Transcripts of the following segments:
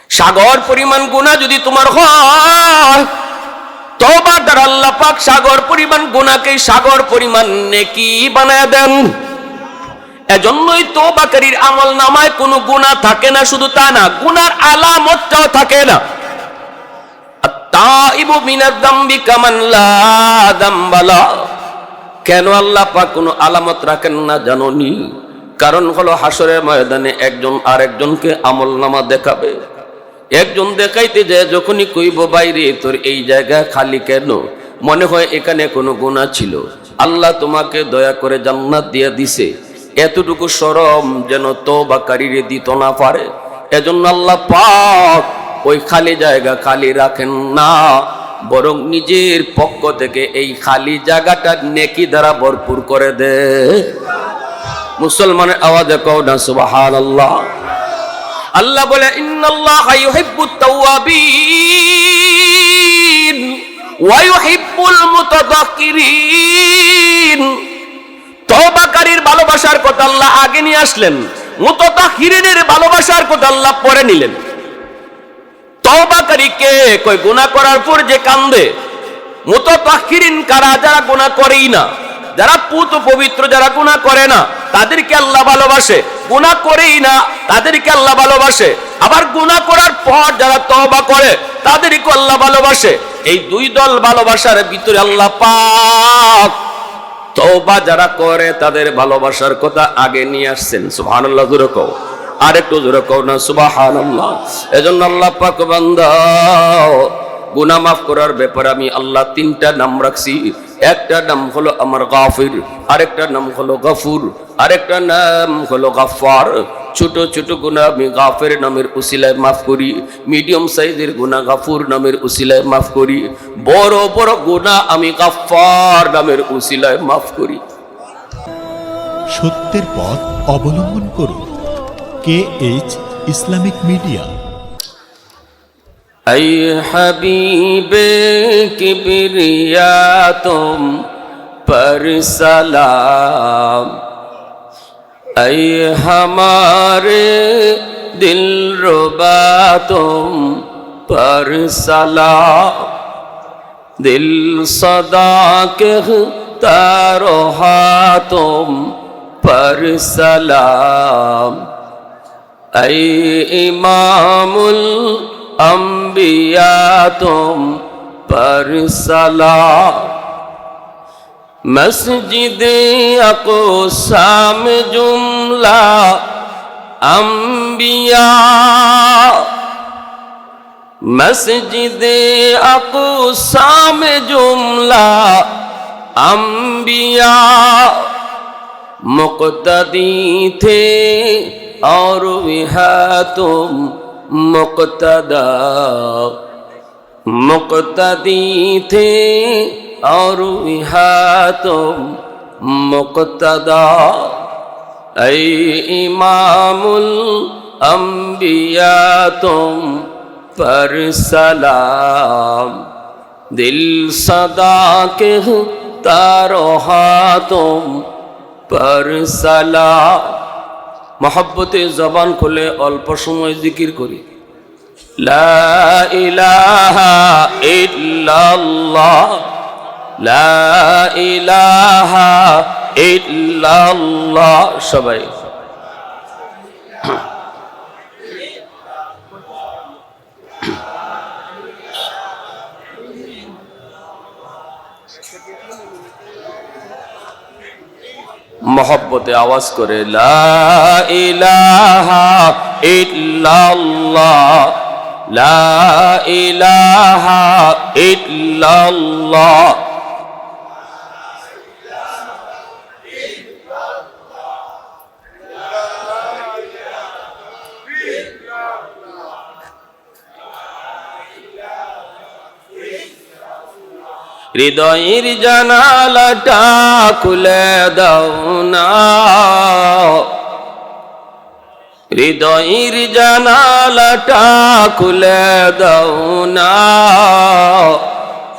সাগর পরিমাণ গুনাহ যদি তোমার হয়, তওবার দ্বারা আল্লাহ পাক সাগর পরিমাণ গুনাহকে সাগর পরিমাণ নেকি বানায় দেন। এজন্যই তওবাকারীর আমল নামায় কোনো গুনাহ থাকে না, শুধু তা না, গুনার আলামতটাও থাকে না। আত-তাইবু মিনাদ যামবি কামান লা যামবা লা। কেন আল্লাহ পাক কোনো আলামত রাখেন না জানোনি? কারণ হলো হাসরের ময়দানে একজন আরেকজনকে আমল নামা দেখাবে। একজন দেখাইতে যায় যখনই কইব বাইরে তোর এই জায়গা খালি কেন, মনে হয় এখানে কোনো গুনাহ ছিল, আল্লাহ তোমাকে দয়া করে জান্নাত দিয়ে দিছে, এতটুকু শরম যেন তওবাকারীরে দিত না পারে। এজন্য আল্লাহ পাক ওই খালি জায়গা খালি রাখেন না, বরং নিজের পক্ষ থেকে এই খালি জায়গাটা নেকি দ্বারা ভরপুর করে দেয়। মুসলমানের আওয়াজে কও না সুবহানাল্লাহ। আল্লাহ বলে ইন্নাল্লাহা ইউহিব্বুত তাওয়াবিন ওয়া ইউহিব্বুল মুতাতাহহিরিন। তওবাকারীর ভালোবাসার কথা আল্লাহ আগে নিয়ে আসলেন, মুতাতাহহিরিনের ভালোবাসার কথা আল্লাহ পরে নিলেন। তওবাকারী কে? কই গুনাহ করার পর যে কান্দে। মুতাতাহহিরিন কারা? যারা গুনাহ করেই না, যারা পুত পবিত্র, যারা গুনাহ করে না তাদেরকে আল্লাহ ভালোবাসে। গুনাহ করেই না তাদেরকে আল্লাহ ভালোবাসে। আবার গুনাহ করার পর যারা তওবা করে তাদেরকে আল্লাহ ভালোবাসে। এই দুই দল ভালোবাসার ভিতরে আল্লাহ পাক তওবা যারা করে তাদের ভালোবাসার কথা আগে নিয়ে আসছেন। সুবহানাল্লাহ জোরে কও, আর একটু জোরে কও না সুবহানাল্লাহ। এজন্য আল্লাহ পাক বান্দা গুনাহ মাফ করার ব্যাপারে আমি আল্লাহ তিনটা নাম রাখছি। একটা নাম হলো আমার গাফির, আরেকটা নাম হলো গফুর, আরেকটা নাম হলো গাফফার। ছোট ছোট গুনাহ আমি গাফির নামের উসিলায় মাফ করি, মিডিয়াম সাইজের গুনাহ গফুর নামের উসিলায় মাফ করি, বড় বড় গুনাহ আমি গাফফার নামের উসিলায় মাফ করি। সত্যের পথ অবলম্বন করুন। KH Islamic media. ऐ हबीबे किबरिया तुम पर सलाम, ऐ हमारे दिल रुबा तुम पर सलाम, दिल सदा कहता रहा तुम पर सलाम, ऐ इमामुल अंबिया तुम पर सलाम, मस्जिद अक़सा में जुमला अंबिया, मस्जिद अक़सा में जुमला अंबिया मुक़्तदी थे और विहा तुम मुक़्तदा, मुक़्तदी थे और विहा तुम मुक़्तदा, ऐ इमामुल अंबिया तुम पर सलाम, दिल सदा कहता रहा तुम पर सलाम। मोहब्बते जबान खुले अल्प समय जिकिर करी ला इलाहा इल्लाल्लाह, ला इलाहा इल्लाल्लाह। सबाई मोहब्बते आवाज करे ला इलाहा इल्लाल्लाह, ला इलाहा इल्लाल्लाह। হৃদয়ের জানালাটা খুলে দাও না, হৃদয়ের জানালাটা খুলে দাও না,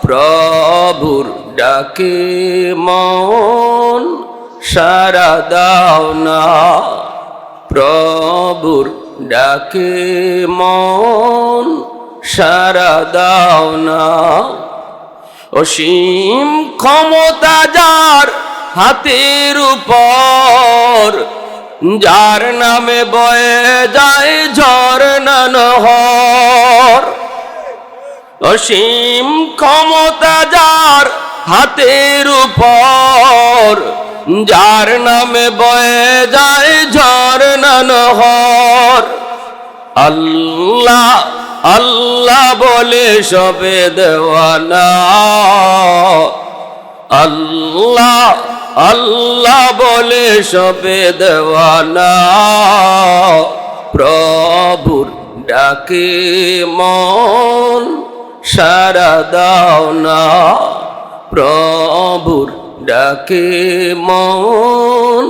প্রভুর ডাকে মন সারা দাও না, প্রভুর ডাকে মন সারা দাও না। অসীম ক্ষমতা যার হাতের উপর, যার নামে বয়ে যায় ঝরনা নহর। অসীম ক্ষমতা যার হাতের উপর, যার নামে বয়ে যায় ঝরনা নহর। আল্লাহ আল্লাহ বলে সবে দেওয়ানা, আল্লাহ আল্লাহ বলে সবে দেওয়ানা। প্রভুর ডাকে মন সারা দাও না, প্রভুর ডাকে মন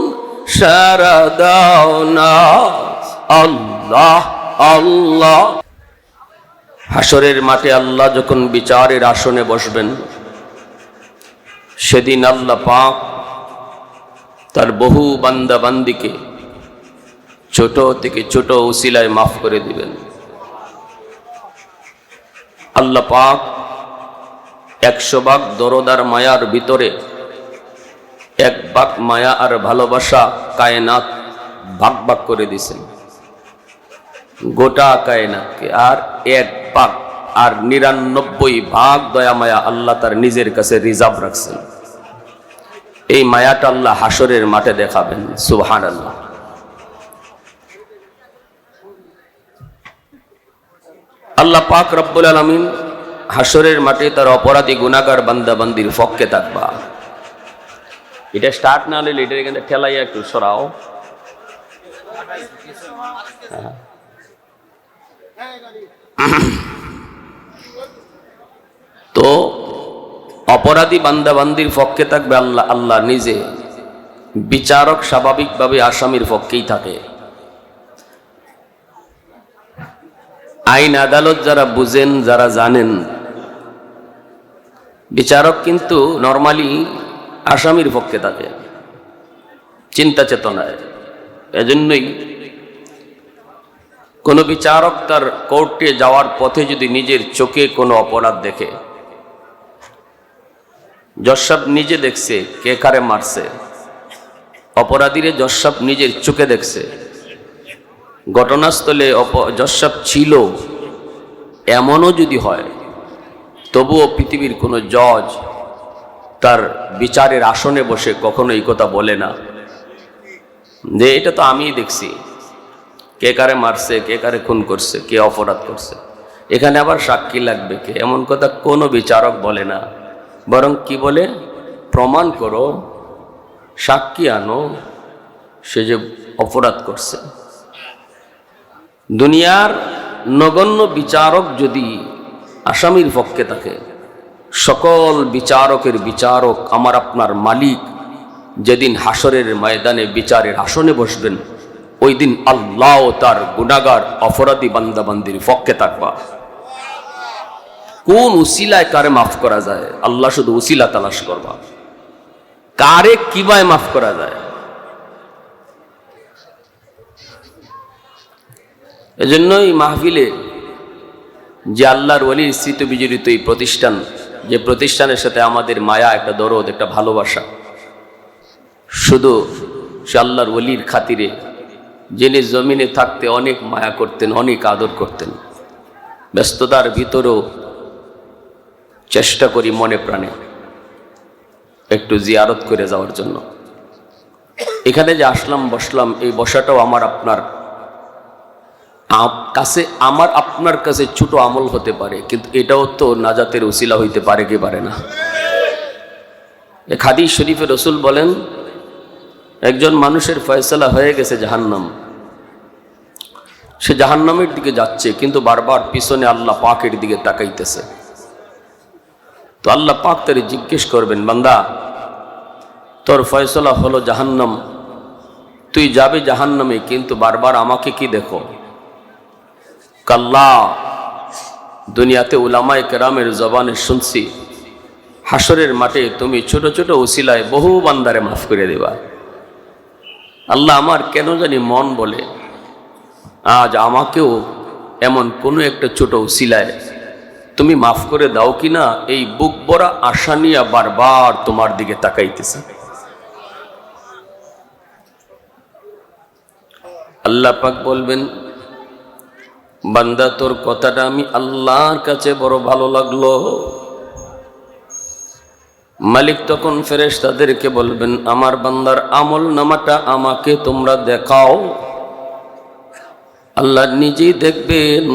সারা দাও না। আল্লাহ আল্লাহ। হাসরের মাঠে আল্লাহ যখন বিচারের আসনে বসবেন, সেদিন আল্লাহ পাক তার বহু বান্দা বান্দিকে ছোট থেকে ছোট উসিলায় মাফ করে দিবেন। আল্লাহ পাক 100 ভাগ দরদার মায়ার ভিতরে 1 ভাগ মায়া আর ভালোবাসা কায়নাত ভাগ ভাগ করে দিয়েছেন, গোটা কায়নাতকে। আর 1 ভাগ আর 99 ভাগ দয়া মায়া আল্লাহ তার নিজের কাছে রিজার্ভ রাখছেন। এই মায়াটা আল্লাহ হাসরের মাঠে দেখাবেন। সুবহানাল্লাহ। আল্লাহ পাক রব্বুল আলামিন হাসরের মাঠে তার অপরাধী গুনাহগার বান্দা বান্দির পক্ষে থাকবা। এটা স্টার্ট না হলে এটা এখানে ঠেলাইয়া একটু সরাও। তো অপরাধী বান্দা বান্দির পক্ষে থাকবে আল্লাহ। আল্লাহ নিজে বিচারক স্বাভাবিকভাবে আসামির পক্ষেই থাকে। আইন আদালত যারা বুঝেন, যারা জানেন, বিচারক কিন্তু নরমালি আসামির পক্ষে থাকে চিন্তা চেতনায়। এজন্যই কোনো বিচারক তার কোর্টে যাওয়ার পথে যদি নিজের চোখে কোনো অপরাধ দেখে, জজ সাহেব নিজে দেখছে কে কারে মারছে, অপরাধীরে জজ সাহেব নিজের চোখে দেখছে, ঘটনাস্থলে জজ সাহেব ছিল, এমনও যদি হয়, তবুও পৃথিবীর কোনো জজ তার বিচারের আসনে বসে কখনো এই কথা বলে না যে এটা তো আমিই দেখছি, কে কারে মারছে, কে কারে খুন করছে, কে অপরাধ করছে, এখানে আবার সাক্ষী লাগবে কে, এমন কথা কোনো বিচারক বলে না। বরং কি বলে, প্রমাণ করো, সাক্ষী আনো, সে যে অপরাধ করছে। দুনিয়ার নগণ্য বিচারক যদি আসামির পক্ষে থাকে, সকল বিচারকের বিচারক আমার আপনার মালিক যেদিন হাসরের ময়দানে বিচারের আসনে বসবেন, ওই দিন আল্লাহ তার গুনাহগার অপরাধী বান্দাবান্দির পক্ষে থাকবা। কোন উসিলায় কারে মাফ করা যায়, আল্লাহ শুধু উসিলা তালাশ করবা, কারে কিভাবে মাফ করা যায়। এজন্যই মাহফিলে যে আল্লাহর ওলির স্মৃতি বিজড়িত এই প্রতিষ্ঠান, যে প্রতিষ্ঠানের সাথে আমাদের মায়া, একটা দরদ, একটা ভালোবাসা, শুধু সে আল্লাহর ওলির খাতিরে, যিনি জমিনে থাকতে অনেক মায়া করতেন, অনেক আদর করতেন, ব্যস্ততার ভিতরেও চেষ্টা করি মনে প্রাণে একটু জিয়ারত করে যাওয়ার জন্য। এখানে যে আসলাম, বসলাম, এই বসাটাও আমার আপনার কাছে, আমার আপনার কাছে ছোট আমল হতে পারে, কিন্তু এটাও তো নাজাতের উসিলা হইতে পারে কি পারে না। এক হাদিস শরীফে রসুল বলেন, একজন মানুষের ফয়সালা হয়ে গেছে জাহান্নাম, সে জাহান্নামের দিকে যাচ্ছে, কিন্তু বারবার পিছনে আল্লাহ পাকের দিকে তাকাইতেছে। তো আল্লাহ পাক তারে জিজ্ঞেস করবেন, বান্দা তোর ফয়সালা হলো জাহান্নাম, তুই যাবে জাহান্নামে, কিন্তু বারবার আমাকে কি দেখো। কাল্লা, দুনিয়াতে উলামায়ে কেরামের জবানে শুনছি, হাসরের মাঠে তুমি ছোট ছোট উসিলায় বহু বান্দারে মাফ করে দেবা। আল্লাহ আমার কেন জানি মন বলে আজ আমাকেও এমন কোনো একটা ছোট উসিলায় তুমি মাফ করে দাও কিনা, এই বুক ভরা আশা নিয়ে বারবার তোমার দিকে তাকাইতেছে। আল্লাহ পাক বলবেন, বান্দা তোর কথাটা আমি আল্লাহর কাছে বড় ভালো লাগলো। মালিক তখন ফেরেশতাদেরকে বলবেন, আমার বান্দার আমল নামাটা আমাকে তোমরা দেখাও। আল্লাহ নিজেই দেখবেন।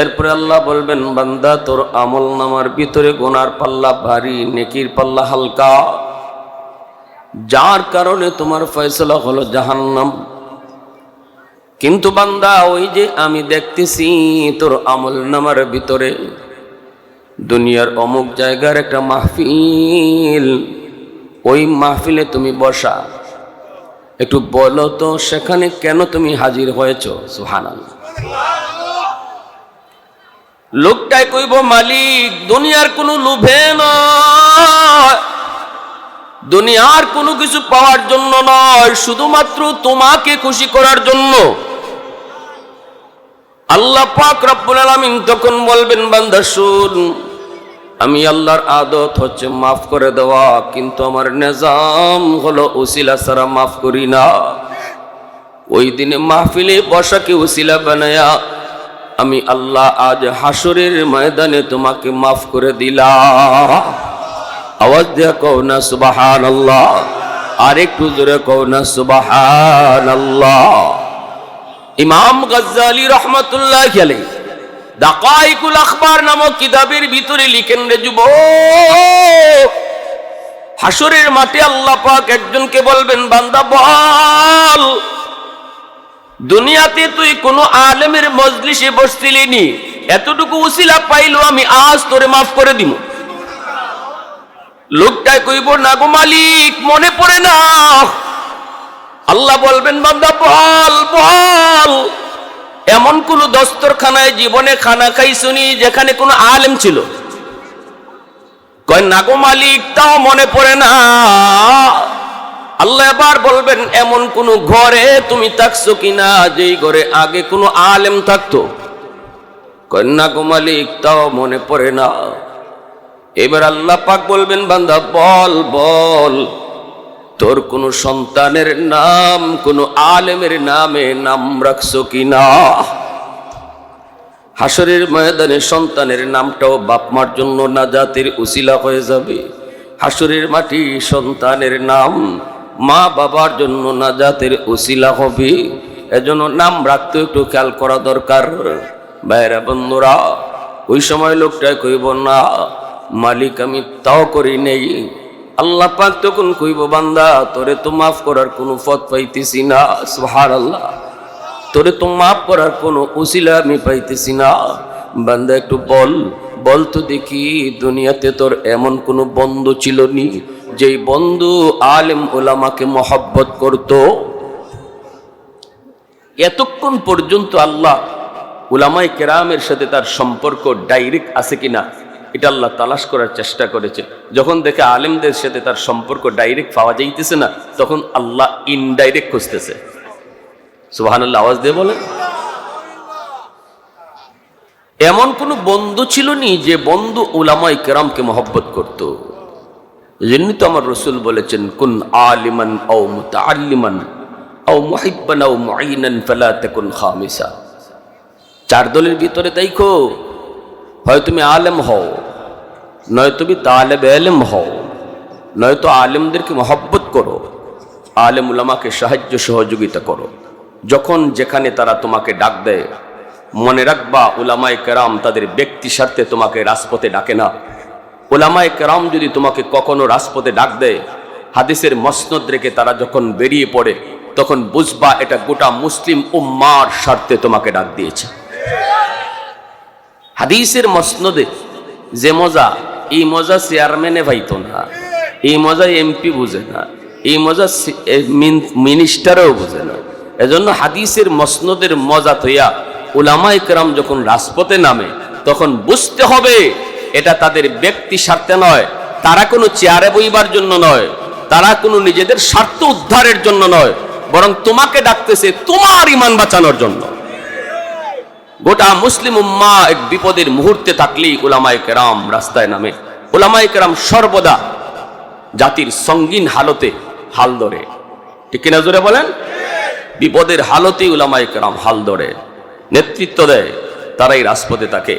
এরপরে আল্লাহ বলবেন, বান্দা তোর আমল নামার ভিতরে গুনার পাল্লা ভারী, নেকির পাল্লা হালকা, যার কারণে তোমার ফয়সালা হলো জাহান্নাম। কিন্তু বান্দা, ওই যে আমি দেখতেছি তোর আমল নামার ভিতরে দুনিয়ার অমুক জায়গার একটা মাহফিল, ওই মাহফিলে তুমি বসা, একটু বলো তো সেখানে কেন তুমি হাজির হয়েছো? সুবহানাল্লাহ। লোকটাই কইব, মালিক দুনিয়ার কোনো লোভে নয়, দুনিয়ার কোনো কিছু পাওয়ার জন্য নয়, শুধুমাত্র তোমাকে খুশি করার জন্য। আল্লাহ পাক রব্বুল আলামিন তখন বলবেন, বান্দা শুন, আমি আল্লাহর আদত হচ্ছে মাফ করে দেওয়া, কিন্তু আমার নিজাম হলো উসিলা ছাড়া মাফ করি না। ওই দিনে মাহফিলে বসাকে উসিলা বানায়া আমি আল্লাহ আজ হাসরের ময়দানে তোমাকে মাফ করে দিলাম। আওয়াজ দিয়ে কও না সুবহানাল্লাহ, আর একটু জোরে কও না সুবহানাল্লাহ। ইমাম গজ্জালি রাহমাতুল্লাহি আলাইহি দাকাইকুল আখবার নামক কিতাবের ভিতরে লিখেন, রে যুবক, হাসরের মাঠে আল্লাহ পাক একজনকে বলবেন, বান্দা বল, দুনিয়াতে তুই কোনো আলেমের মজলিসে বসছিলি নি, এতটুকু উসিলা পাইলো আমি আজ তোরে মাফ করে দিব। লোকটাই কইব, না গো মালিক, মনে পড়ে না। আল্লাহ বলবেন, বান্দা বল বল, এমন কোন দস্তরখানায় জীবনে খানা খাইছুনি যেখানে কোনো আলেম ছিল? কয়, না গো মালিক, তাও মনে পড়ে না। আল্লাহ এবার বলবেন, এমন কোন ঘরে তুমি থাকছো কিনা যেই ঘরে আগে কোনো আলেম থাকতো? কয়, না গো মালিক, তাও মনে পড়ে না। এবার আল্লাহ পাক বলবেন, বান্দা বল বল, তোর কোনো সন্তানের নাম কোনো আলেমের নামে নাম রাখছো কিনা? হাসরের ময়দানে সন্তানের নামটাও বাপমার জন্য নাজাতের উসিলা হয়ে যাবে। হাসরের মাটি সন্তানের নাম মা বাবার জন্য নাজাতের উসিলা হবে। এজন্য নাম রাখতে একটু খেয়াল করা দরকার। ভাইরা বন্ধুরা, ওই সময় লোকটা কইব, না মালিক আমি তাও করি নেই। আল্লাহ পাক তখন কইব, বান্দা তোরে তো মাফ করার কোনো পথ পাইতেছি না। সুবহানাল্লাহ। তোরে তো মাফ করার কোনো উসিলা আমি পাইতেছি না। বান্দা একটু বল বল তো দেখি, দুনিয়াতে তোর এমন কোনো বন্ধু ছিল নি যেই বন্ধু আলেম ওলামাকে মহব্বত করত? এতক্ষণ পর্যন্ত আল্লাহ উলামায়ে কেরামের সাথে তার সম্পর্ক ডাইরেক্ট আছে কিনা এটা আল্লাহ তালাশ করার চেষ্টা করেছে। যখন দেখে আলেমদের সাথে তার সম্পর্ক ডাইরেক্ট পাওয়া যাইতেছে না, তখন আল্লাহ ইনডাইরেক্ট খুঁজতেছে। সুবহানাল্লাহ, আওয়াজ দিয়ে বলেন। এমন কোন বন্ধু ছিল নি যে বন্ধু উলামায়ে কেরামকে মহব্বত করত? এজন্য তো আমার রাসূল বলেছেন, কুন আলিমান আও মুতাআল্লিমান আও মুহিব্বান আও মুঈনান ফালা তাকুন খামিসা। চার দলের ভিতরে দেখো, হয় তুমি আলেম হও, নয় তুমি তালেবে ইলম হও, নয়তো আলেমদেরকে মহব্বত করো, আলেম উলামাকে সাহায্য সহযোগিতা করো। যখন যেখানে তারা তোমাকে ডাক দেয়, মনে রাখবা উলামায়ে কেরাম তাদের ব্যক্তি স্বার্থে তোমাকে রাজপথে ডাকে না। উলামায়ে কেরাম যদি তোমাকে কখনো রাজপথে ডাক দেয়, হাদিসের মসনদ রেখে তারা যখন বেরিয়ে পড়ে, তখন বুঝবা এটা গোটা মুসলিম উম্মার স্বার্থে তোমাকে ডাক দিয়েছে। হাদিসের মসনদে যে মজা, এই মজা চেয়ারম্যানে পাইতো না, এই মজা এমপি বুঝে না, এই মজা মিনিস্টারও বুঝে না। এজন্য হাদিসের মসনদের মজা তৈয়া উলামায়ে কেরাম যখন রাজপথে নামে, তখন বুঝতে হবে এটা তাদের ব্যক্তি স্বার্থে নয়, তারা কোনো চেয়ারে বইবার জন্য নয়, তারা কোনো নিজেদের স্বার্থ উদ্ধারের জন্য নয়, বরং তোমাকে ডাকতেছে তোমার ঈমান বাঁচানোর জন্য। গোটা মুসলিম উম্মাহ এক বিপদের মুহূর্তে থাকলেই উলামায়ে কেরাম রাস্তায় নামে। উলামায়ে কেরাম সর্বদা জাতির সঙ্গীন হালতে হাল ধরে, ঠিক কিনা জোরে বলেন? বিপদের হালতে উলামায়ে কেরাম হাল ধরে, নেতৃত্ব দেয়, তারাই রাজপথে থাকে।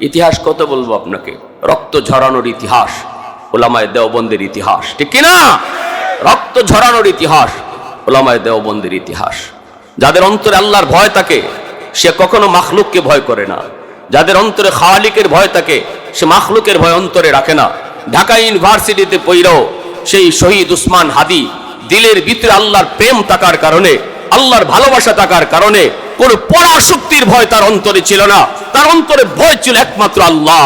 ইতিহাস কত বলবো আপনাকে, রক্ত ঝরানোর ইতিহাস উলামায়ে দেওবন্দের ইতিহাস, ঠিক কিনা? রক্ত ঝরানোর ইতিহাস উলামায়ে দেওবন্দের ইতিহাস। যাদের অন্তরে আল্লাহর ভয় থাকে সে কখনো মাখলুককে ভয় করে না। যাদের অন্তরে খালিকের ভয় থাকে সে মাখলুকের ভয় অন্তরে রাখে না। ঢাকা ইউনিভার্সিটিতে পড়াও সেই শহীদ উসমান হাদি দিলের ভিতরে আল্লাহর প্রেম থাকার কারণে, আল্লাহর ভালোবাসা থাকার কারণে কোন পড়া শক্তির ভয় তার অন্তরে ছিল না। তার অন্তরে ভয় ছিল একমাত্র আল্লাহ।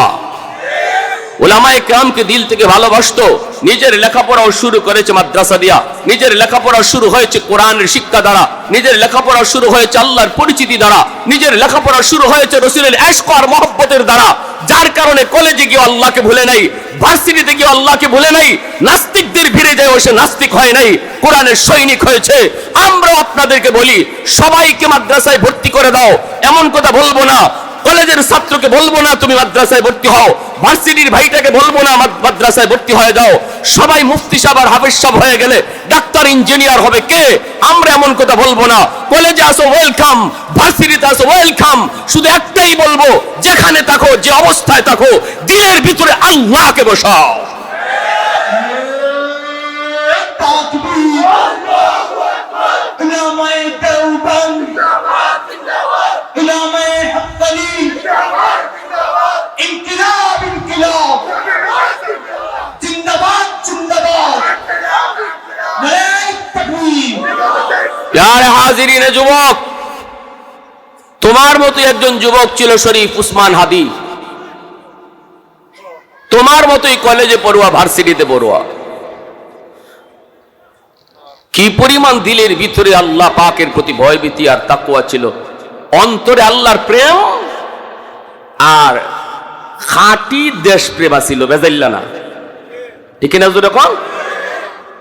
উলামায়ে কেরামকে দিল থেকে ভালোবাসতো। নিজের লেখাপড়াও শুরু করেছে মাদ্রাসা দিয়া, নিজের লেখাপড়া শুরু হয়েছে কোরআনের শিক্ষা দ্বারা, নিজের লেখাপড়া শুরু হয়েছে আল্লাহর পরিচিতি দ্বারা, নিজের লেখাপড়া শুরু হয়েছে রাসূলের ইশক আর মহব্বতের দ্বারা। যার কারণে কলেজে গিয়ে আল্লাহকে ভুলে নাই, ভার্সিটিতে গিয়ে আল্লাহকে ভুলে নাই, নাস্তিকদের ভিড়ে যায় সে নাস্তিক হয় নাই, কোরআনের সৈনিক হয়েছে। আমরাও আপনাদেরকে বলি, সবাইকে মাদ্রাসায় ভর্তি করে দাও এমন কথা বলবো না। কলেজের ছাত্রকে বলবো না তুমি মাদ্রাসায় ভর্তি হও, ভার্সিটির ভাইটাকে বলবো না মাদ্রাসায় ভর্তি হয়ে যাও। সবাই মুফতি সাহেব আর হাফেজ সাহেব হয়ে গেলে ডাক্তার ইঞ্জিনিয়ার হবে কে? আমরা এমন কথা বলবো না। কলেজে আসো ওয়েলকাম, ভার্সিটিতে আসো ওয়েলকাম। শুধু একটাই বলবো, যেখানে থাকো, যে অবস্থায় থাকো, দিলের ভিতরে আল্লাহকে বসাও। প্যারে হাজিরিনে যুবক, তোমার মতো একজন যুবক ছিল শরীফ উসমান হাদি, তোমার মতোই কলেজে পড়ুয়া, ভার্সিটিতে পড়ুয়া। কি পরিমাণ দিলের ভিতরে আল্লাহ পাকের প্রতি ভয়ভীতি আর তাকওয়া ছিল, অন্তরে আল্লাহর প্রেম আর খাঁটি দেশপ্রেম ছিল, বেজাইল্লা না, ঠিক না? যখন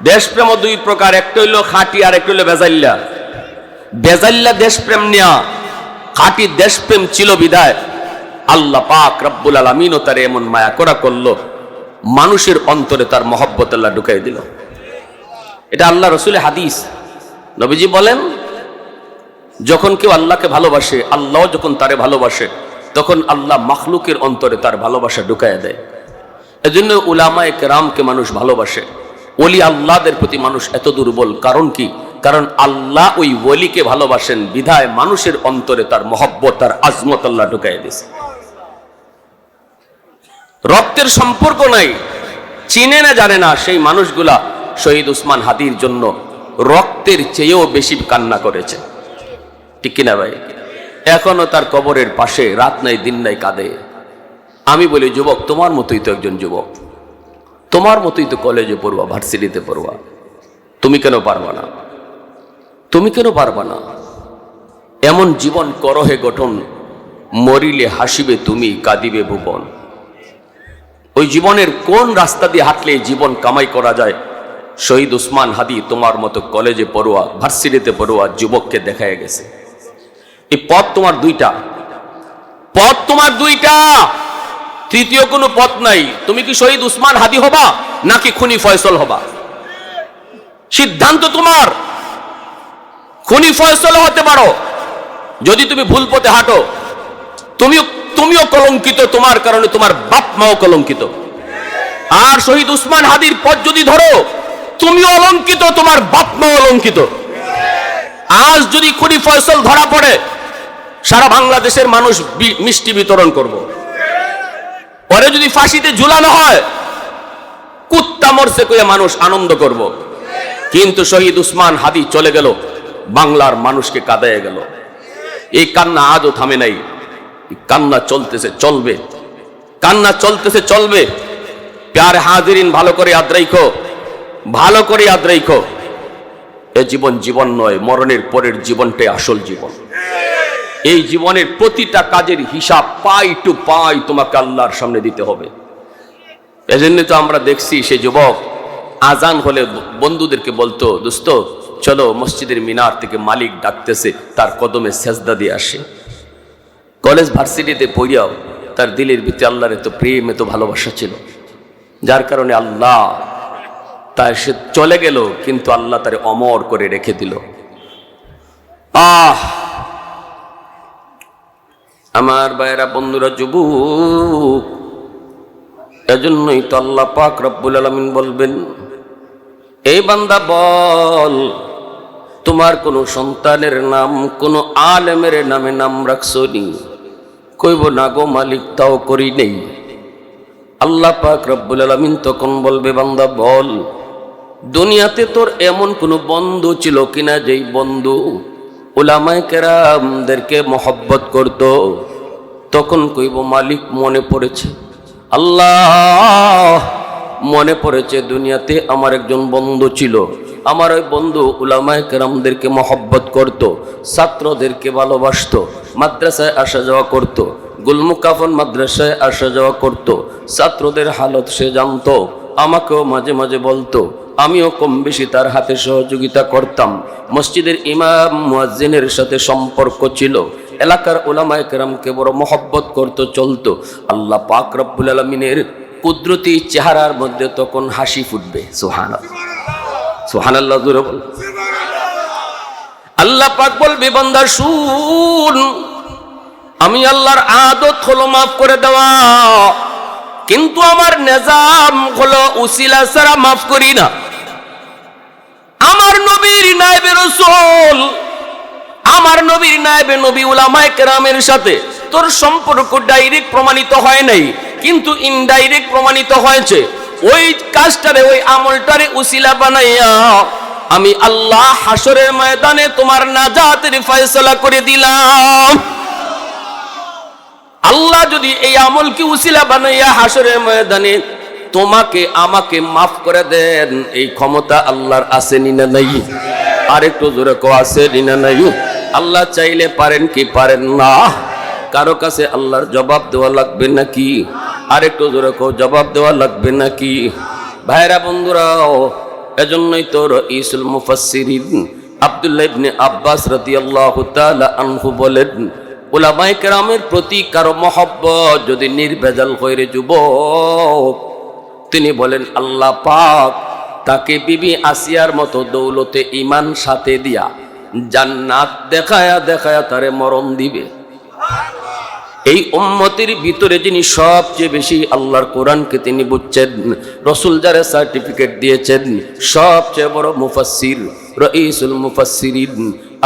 দেশপ্রেম দুই প্রকার, একটা হইল খাঁটি আর একটা হইল বেজাইল্লা। বেজাইল্লা দেশপ্রেম নিয়া, খাঁটি দেশপ্রেম ছিল বিদায় আল্লাহ পাক রব্বুল আলামিন তার এমন মায়া করা করলো, মানুষের অন্তরে তার মহব্বত আল্লাহ ঢুকাই দিল। এটা আল্লাহ রসুলের হাদিস। নবীজি বলেন, যখন কেউ আল্লাহকে ভালোবাসে, আল্লাহ যখন তারে ভালোবাসে, তখন আল্লাহ মাখলুকের অন্তরে তার ভালোবাসা ঢুকাইয়া দেয়। এজন্য উলামায়ে কেরামকে মানুষ ভালোবাসে। ওলি আল্লাহদের প্রতি মানুষ এত দুর্বল, কারণ কি? কারণ আল্লাহ ওই ওলিকে ভালোবাসেন বিধায় মানুষের অন্তরে তার মহব্বত, তার আজমত আল্লাহ ঢুকাইয়া দিয়েছে। রক্তের সম্পর্ক নাই, চিনে না জানে না, সেই মানুষগুলা শহীদ উসমান হাদির জন্য রক্তের চেয়েও বেশি কান্না করেছে, ঠিক কিনা ভাই? এখনো তার কবরের পাশে রাত নাই দিন নাই কাঁদে। আমি বলি, যুবক তোমার মতোই তো একজন যুবক, তোমার মতোই তো কলেজে পড়ুয়া, ভার্সিটিতে পড়ুয়া, তুমি কেন পারবা না? তুমি কেন পারবা না? এমন জীবন করো হে গঠন, মরিলে হাসিবে তুমি, কাঁদিবে ভুবন। ওই জীবনের কোন রাস্তা দিয়ে হাঁটলে জীবন কামাই করা যায়, শহীদ উসমান হাদি তোমার মতো কলেজে পড়ুয়া, ভার্সিটিতে পড়ুয়া যুবককে দেখায় গেছে। এই পথ তোমার দুইটা, পথ তোমার দুইটা, তৃতীয় কোনো পথ নাই। তুমি কি শহীদ উসমান হাদি হবা নাকি খুনি ফয়সল হবা? সিদ্ধান্ত তোমার। খুনি ফয়সল হতে পারো, যদি তুমি ভুল পথে হাঁটো, তুমিও কলঙ্কিত, তোমার কারণে তোমার বাপ মাও কলঙ্কিত। আর শহীদ উসমান হাদির পথ যদি ধরো, তুমিও অলঙ্কিত, তোমার বাপ মাও অলঙ্কিত। আজ যদি খুনি ফয়সল ধরা পড়ে, সারা বাংলাদেশের মানুষ মিষ্টি বিতরণ করব। পরে যদি ফাঁসিতে ঝুলানো হয়, কুত্তা মরছে কইয়া মানুষ আনন্দ করব। কিন্তু শহীদ উসমান হাদি চলে গেল, বাংলার মানুষকে কাঁদাইয়া গেল। এই কান্না আজও থামে নাই, কান্না চলতেছে, চলবে, কান্না চলতেছে, চলবে। প্যারে হাজিরিন, ভালো করে ইয়াদ রাখো, ভালো করে ইয়াদ রাখো, এ জীবন জীবন নয়, মরণের পরের জীবনটাই আসল জীবন। এই জীবনের প্রতিটা কাজের হিসাব পাই টু পাই তোমাকে আল্লাহর সামনে দিতে হবে। এজন্য তো আমরা দেখছি সে যুবক আজান হলে বন্ধুদেরকে বলতো, দোস্ত চলো মসজিদের মিনার থেকে মালিক ডাকতেছে, তার কদমে সেজদা দিয়ে আসে। কলেজ ভার্সিটিতে পড়িয়াও তার দিলের ভিতরে আল্লাহর এত প্রেম এত ভালোবাসা ছিল, যার কারণে আল্লাহ তার সে চলে গেল কিন্তু আল্লাহ তারে অমর করে রেখে দিল। আমার ভাইয়েরা, বন্ধুরা, যুবক, এজন্যই তো আল্লাহ পাক রব্বুল আলামিন বলবেন, এই বান্দা বল, তোমার কোন সন্তানের নাম কোন আলেমের নামে নাম রাখছনি? কইব না গো মালিক, তাও করি নেই। আল্লাহ পাক রব্বুল আলামিন তখন বলবে, বান্দা বল, দুনিয়াতে তোর এমন কোন বন্ধু ছিল কিনা যেই বন্ধু উলামায়ে কেরামদেরকে মহব্বত করত? তখন কইব মালিক, মনে পড়েছে, আল্লাহ মনে পড়েছে, দুনিয়াতে আমার একজন বন্ধু ছিল, আমার ওই বন্ধু উলামায়ে কেরামদেরকে মহব্বত করত, ছাত্রদেরকে ভালোবাসত, মাদ্রাসায় আসা যাওয়া করত, গুলমুকাফন মাদ্রাসায় আসা যাওয়া করত, ছাত্রদের হালত সে জানতো, আমাকেও মাঝে মাঝে বলতো, আমিও কম বেশি তার হাতে সহযোগিতা করতাম, মসজিদের ইমাম মুয়াজ্জিনের সাথে সম্পর্ক ছিল, এলাকার উলামায়ে কেরামকে বড় মহব্বত করত, চলতো। আল্লাহ পাক রব্বুল আলামিনের কুদরতি চেহারার মধ্যে তখন হাসি ফুটবে। সুবহানাল্লাহ, সুবহানাল্লাহ জোরে বল। আল্লাহ পাক বলবে, বান্দা শুন, আমি আল্লাহর আদত হলো মাফ করে দেওয়া, কিন্তু আমার নিজাম হলো উসিলা ছাড়া মাফ করি না। আমার নবীর নায়েবে রাসূল, আমার নবীর নায়েবে নবী উলামায়ে কেরামের সাথে তোর সম্পর্ক ডাইরেক্ট প্রমাণিত হয় নাই, কিন্তু ইনডাইরেক্ট প্রমাণিত হয়েছে। ওই কাজটারে, ওই আমলটারে উসিলা বানাইয়া আমি আল্লাহ হাসরের ময়দানে তোমার নাজাতের ফয়সালা করে দিলাম। আল্লাহ যদি এই আমলকে উসিলা বানাইয়া হাসরের ময়দানে তোমাকে আমাকে মাফ করে দেন, এই ক্ষমতা আল্লাহর আছে না নাই? আরেকটু জোরে কও, আছে না নাই? আল্লাহ চাইলে পারেন কি পারেন না? কারো কাছে আল্লাহর জবাব দেওয়া লাগবে নাকি? আরেকটু জোরে কও, জবাব দেওয়া লাগবে নাকি? ভাইরা, বন্ধুরাও, এজন্যই তো রাইসুল মুফাসসিরিন আব্দুল্লাহ ইবনে আব্বাস রাদিয়াল্লাহু তাআলা আনহু বলেন, উলামায়ে কেরামের প্রতি কারো মহব্বত যদি নির্ভেজাল হয়ে যুবক, তিনি বলেন আল্লাহ পাক তাকে বিবি আসিয়ার মতো দৌলতে ঈমান সাথে দিয়া জান্নাত দেখায়া দেখায়া তারে মরণ দিবে। এই উম্মতের ভিতরে যিনি সবচেয়ে বেশি আল্লাহর কোরআনকে তিনি বুঝছেন, রাসূল যারে সার্টিফিকেট দিয়েছেন সবচেয়ে বড় মুফাসসির রাইসুল মুফাসসিরিন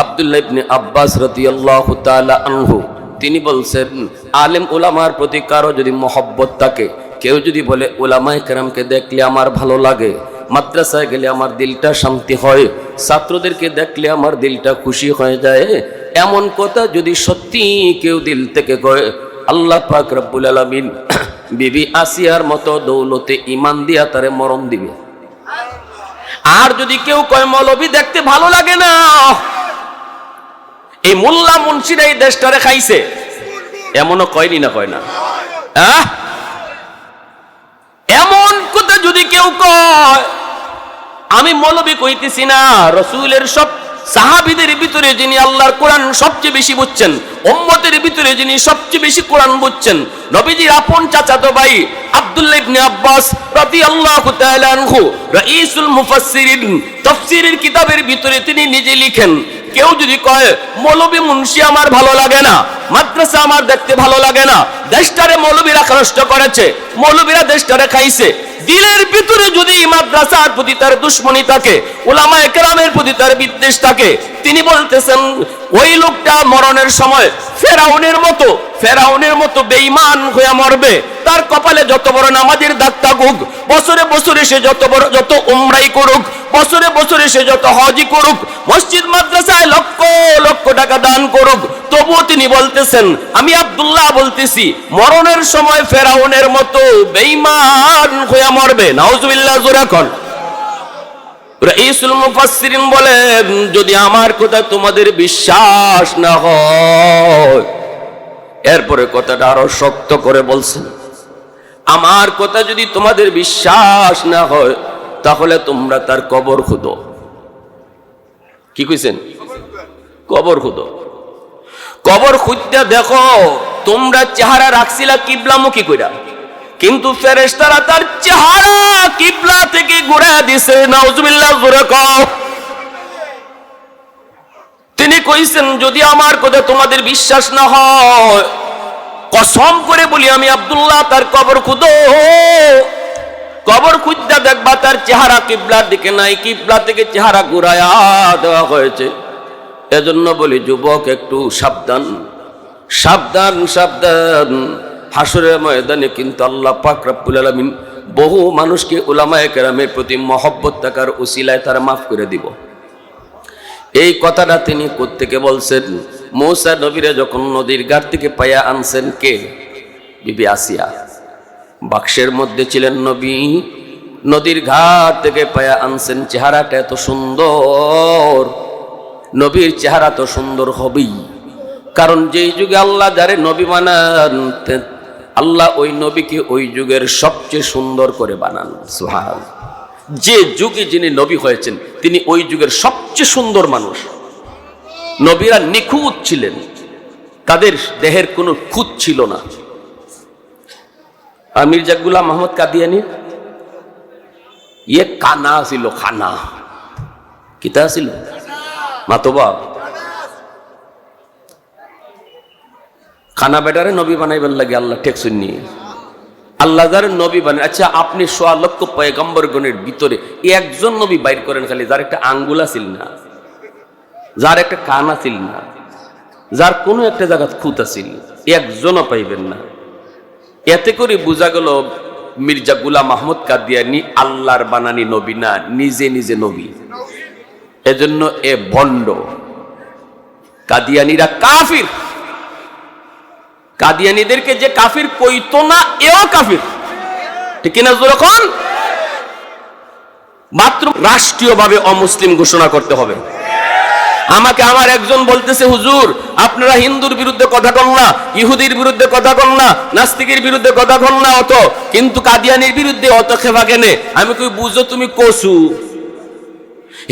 আব্দুল্লাহ ইবনে আব্বাস রাদিয়াল্লাহু তাআলা আনহু, তিনি বলছেন, আলেম উলামার প্রতি কারো যদি মহব্বত থাকে, কেউ যদি বলে উলামায়ে কেরামকে দেখলে আমার ভালো লাগে, মাদ্রাসায় গেলে আমার দিলটা শান্তি হয়, ছাত্রদেরকে দেখলে আমার দিলটা খুশি হয়ে যায়, এমন কথা যদি সত্যি কেউ দিল থেকে কয়, আল্লাহ পাক রব্বুল আলামিন বিবি আসিয়ার মতো দৌলতে ঈমান দিয়া তারে মরণ দিবে। আর যদি কেউ কয় মৌলবী দেখতে ভালো লাগে না, এই মোল্লা মুন্সিরা এই দেশটারে খাইছে, এমনও কয়নি না, কয় না? এমন কথা যদি কেউ কয়, আমি মৌলবী কইতেছি না, রাসূলের সব সাহাবীদের ভিতরে যিনি আল্লাহর কোরআন সবচেয়ে বেশি বুঝছেন, উম্মতের ভিতরে যিনি সবচেয়ে বেশি কোরআন বুঝছেন, নবীজির আপন চাচাতো ভাই আব্দুল্লাহ ইবনে আব্বাস রাদিয়াল্লাহু তাআলা আনহু রাইসুল মুফাসসিরিন, তাফসীরের কিতাবের ভিতরে তিনি নিজে লিখেন, কেউ যদি কয় মৌলবী মুন্সি আমার ভালো লাগে না, মাদ্রাসা আমার দেখতে ভালো লাগে না, দেশটারে মৌলবীরা নষ্ট করেছে, মৌলবীরা দেশটারে খাইছে, দিলের ভিতরে যদি মাদ্রাসার প্রতি তার দুশ্মনী থাকে, উলামায়ে কেরামের প্রতি তার বিদ্বেষ থাকে, তিনি বলতেছেন ওই লোকটা মরণের সময় ফেরাউনের মতো বেঈমান হয়ে মরবে। তার কপালে যত বড় নামাজের দাগ থাকুক, বছরে বছরে সে যত উমরাই করুক, বছরে বছরে সে যত হজই করুক, মসজিদ মাদ্রাসায় লক্ষ লক্ষ টাকা দান করুক, তবুও তিনি বলতেছেন, আমি আব্দুল্লাহ বলতেছি, মরণের সময় ফেরাউনের মতো বেঈমান হয়ে মরবে। নাউজুবিল্লাহ, জোরে কোন। রাইসুল মুফাসসিরিন বলেন, যদি আমার কথা তোমাদের বিশ্বাস না হয়, এরপরে কথাটা আরো শক্ত করে বলছেন, আমার কথা যদি তোমাদের বিশ্বাস না হয়, তাহলে তোমরা তার কবর খুঁদো। কি কইছেন? কবর খুঁদো। কবর খুঁজতে দেখো তোমরা চেহারা রাখছিলা কিবলামুখী কইরা, কিন্তু ফেরেশতারা তার চেহারা কিবলা থেকে ঘুরায় দিছে। নাউজুবিল্লাহ, জোরে কও। তিনি কইছেন যদি আমার কথা তোমাদের বিশ্বাস না হয়, কসম করে বলি আমি আব্দুল্লাহ, তার কবর খুঁজো। কবর খুঁজতে দেখবা তার চেহারা কিবলার দিকে নাই, কিবলা থেকে চেহারা ঘুরায়া দেওয়া হয়েছে। এজন্য বলি যুবক একটু সাবধান, সাবধান, সাবধান। হাসরের ময়দানে কিন্তু আল্লাহ পাক রব্বুল আলামিন বহু মানুষকে উলামায়ে কেরামের প্রতি মহব্বত থাকার উসিলায় তারা মাফ করে দিব। এই কথাটা তিনি কোত্থেকে বলছেন? মূসা নবীরে যখন নদীর ঘাট থেকে পায়া আনছেন, কে? বিবি আসিয়া। বাক্সের মধ্যে ছিলেন নবী, নদীর ঘাট থেকে পায়া আনছেন। চেহারাটা এত সুন্দর, নবীর চেহারা তো সুন্দর হবেই, কারণ যেই যুগে আল্লাহ যারে নবী বানান, আল্লাহ ওই নবীকে ওই যুগের সবচেয়ে সুন্দর করে বানান। সুবহানাল্লাহ। যে যুগে যিনি নবী হয়েছেন তিনি ওই যুগের সবচেয়ে সুন্দর মানুষ। নবীরা নিখুঁত ছিলেন, তাদের দেহের কোনো খুঁত ছিল না। আর মির্জা গোলাম আহমদ কাদিয়ানি কানা ছিল, খানা কিতা ছিল মাতবা, খানা বেটারে নবী বানাইবার লাগে আল্লাহ টেকসুন নিয়ে আল্লাহ যার নবী বানান। আচ্ছা, আপনি ১০০ লক্ষ পয়গম্বরগণের ভিতরে একজন নবী বাইর করেন খালি, যার একটা আঙ্গুলা ছিল না, যার একটা কানা ছিল না, যার কোনো একটা জায়গা খুঁত ছিল, একজনও পাইবেন না। এতে করে বোঝা গেল মির্জা গোলাম আহমদ কাদিয়ানি আল্লাহর বানানি নবী না, নিজে নিজে নবী। এজন্য এ ভণ্ড কাদিয়ানিরা কাফির। কাদিয়ানীদেরকে যে কাফির কইতো না, এও কাফির, ঠিক কিনা? যখন মাত্র রাষ্ট্রীয়ভাবে অমুসলিম ঘোষণা করতে হবে। আমাকে আমার একজন বলতেছে, হুজুর আপনারা হিন্দুর বিরুদ্ধে কথা কন না, ইহুদির বিরুদ্ধে কথা কন না, নাস্তিকের বিরুদ্ধে কথা কন না অত, কিন্তু কাদিয়ানির বিরুদ্ধে অত খেপা কেনে? আমি কই, বুঝো তুমি কসু।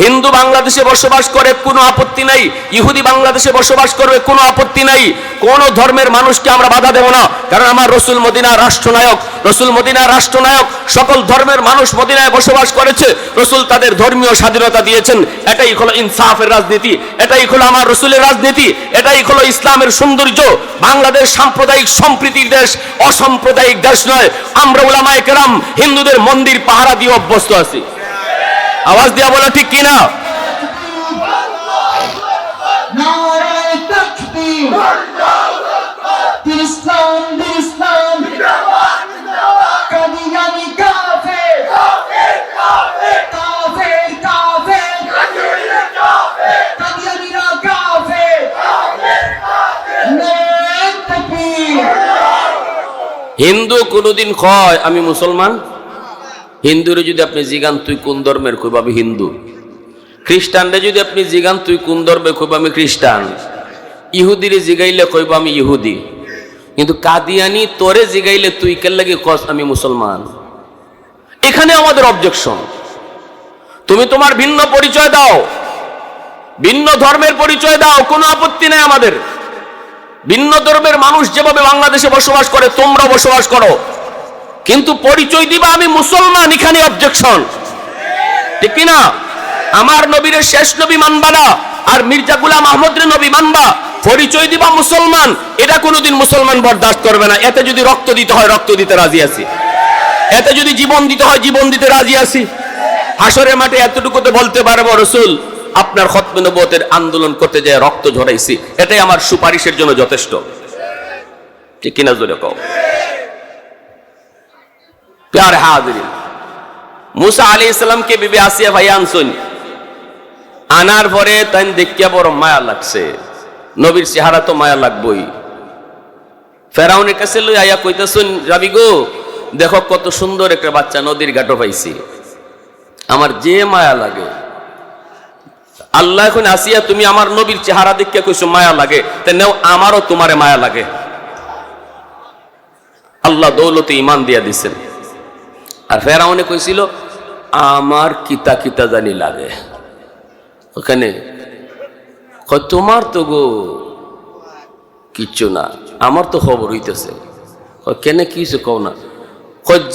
হিন্দু বাংলাদেশে বসবাস করে কোনো আপত্তি নাই, ইহুদি বাংলাদেশে বসবাস করবে কোনো আপত্তি নাই, কোন ধর্মের মানুষকে আমরা বাধা দেব না, কারণ আমার রসুল মদিনার রাষ্ট্রনায়ক। রসুল মদিনার রাষ্ট্রনায়ক, সকল ধর্মের মানুষ মদিনায় বসবাস করেছে, রসুল তাদের ধর্মীয় স্বাধীনতা দিয়েছেন। এটাই হলো ইনসাফের রাজনীতি, এটাই হলো আমার রসুলের রাজনীতি, এটাই হলো ইসলামের সৌন্দর্য। বাংলাদেশ সাম্প্রদায়িক সম্প্রীতির দেশ, অসাম্প্রদায়িক দেশ নয়। আমরা উলামায়ে কেরাম হিন্দুদের মন্দির পাহারা দিয়ে অভ্যস্ত আছি। আওয়াজ দিয়া বলো ঠিক কিনা? হিন্দু কোনদিন কয় আমি মুসলমান? হিন্দুরে যদি আপনি জিগান তুই কোন ধর্মের, কইব আমি হিন্দু। খ্রিস্টানরে যদি আপনি জিগান তুই কোন ধর্মের, কইব আমি খ্রিস্টান। ইহুদিরে জিগাইলে কইব আমি ইহুদি। কিন্তু কাদিয়ানি তোরে জিগাইলে তুই কেন লাগে কস আমি মুসলমান? এখানে আমাদের অবজেকশন। তুমি তোমার ভিন্ন পরিচয় দাও, ভিন্ন ধর্মের পরিচয় দাও, কোনো আপত্তি নাই আমাদের। ভিন্ন ধর্মের মানুষ যেভাবে বাংলাদেশে বসবাস করে তোমরা বসবাস করো, কিন্তু পরিচয় দিবা আমি মুসলমান, এখানে অবজেকশন, ঠিক কিনা? আমার নবীর শেষ নবী মানবা না, আর মির্জা গোলাম আহমদের নবী মানবা, পরিচয় দিবা মুসলমান, এটা কোনোদিন মুসলমান বরদাস্ত করবে না। এতে যদি রক্ত দিতে হয় রক্ত দিতে রাজি আছি, এতে যদি জীবন দিতে হয় জীবন দিতে রাজি আছি। হাসরের মাঠে এতটুকুতে বলতে পারবো, রসুল আপনার খতমে নবুয়তের আন্দোলন করতে যায় রক্ত ঝরাইছি, এটাই আমার সুপারিশের জন্য যথেষ্ট, ঠিক কিনা? জোরে কও। প্যারে হাজিরিন, মুসা আলাইহিস সালামকে বিবি আসিয়া ভাই আনছেন, আনার পরে তাই দেখিয়া বড় মায়া লাগছে। নবীর চেহারা তো মায়া লাগবই। ফেরাউনের কাছে লই আয়া কইতাছেন, রাবি গো দেখো কত সুন্দর একটা বাচ্চা নদীর ঘাটও পাইছি, আমার যে মায়া লাগে। আল্লাহ এখন, আসিয়া তুমি আমার নবীর চেহারা দেখিয়া কইছো মায়া লাগে, তে নেও আমারও তোমারে মায়া লাগে। আল্লাহ দৌলতে ঈমান দিয়া দিছেন। আর ফেরাউনে কইছিল আমার কিতা কিতা জানি লাগে। ওখানে তোমার তো গো কিচ্ছু না, আমার তো খবর হইতেছে। কেন কিছু কও না?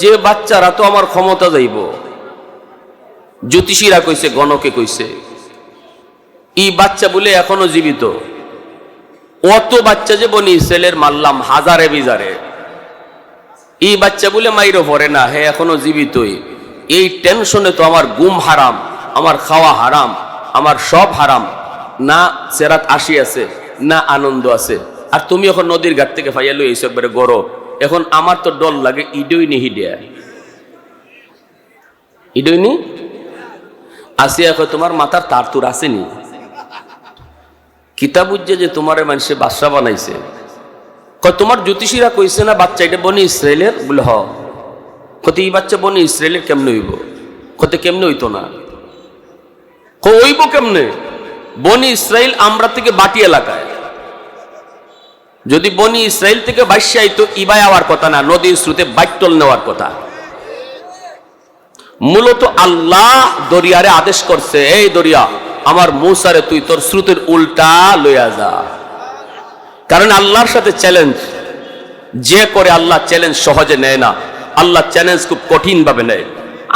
যে বাচ্চারা তো আমার ক্ষমতা যাইব, জ্যোতিষীরা কইছে, গণকে কইছে এই বাচ্চা বলে এখনো জীবিত। অত বাচ্চা যে বনি ইসরায়েলের মারলাম হাজারে বিজারে, এই বাচ্চা বলে মাইরও পড়ে না, হে এখনো জীবিতই। এই টেনশনে তো আমার ঘুম হারাম, আমার খাওয়া হারাম, আমার সব হারাম। না সেরাত আসি আছে, না আনন্দ আছে। আর তুমি এখন নদীর ঘাট থেকে ফাইয়া লই এইসব একবারে গড়ো। এখন আমার তো ডর লাগে, ইডই নি হিডিয়া, ইডই নি আসি। এখন তোমার মাথার তার তুর আসেনি, কিতাব উজ্জে যে তোমারে মানুষে বাদশা বানাইছে। তোমার জ্যোতিষীরা কইছে না বাচ্চা এটা বনি ইসরায়েলের? বলে হ। কত এই বাচ্চা বনি ইসরায়েলের কেমনে হইব? কত কেমনে হইতো না, হইব কেমনে? বনি ইসরায়েল আমরা থেকে বাটি এলাকায়, যদি বনি ইসরায়েল থেকে বাইশে আইতো ইবাই আওয়ার কথা না, নদীর স্রোতে বাইটল নেওয়ার কথা। মূলত আল্লাহ দরিয়ারে আদেশ করছে, এই দরিয়া আমার মূসারে তুই তোর স্রোতের উল্টা লইয়া যা। কারণ আল্লাহর সাথে চ্যালেঞ্জ যে করে, আল্লাহ চ্যালেঞ্জ সহজে নেয় না, আল্লাহ চ্যালেঞ্জ খুব কঠিন ভাবে নেয়।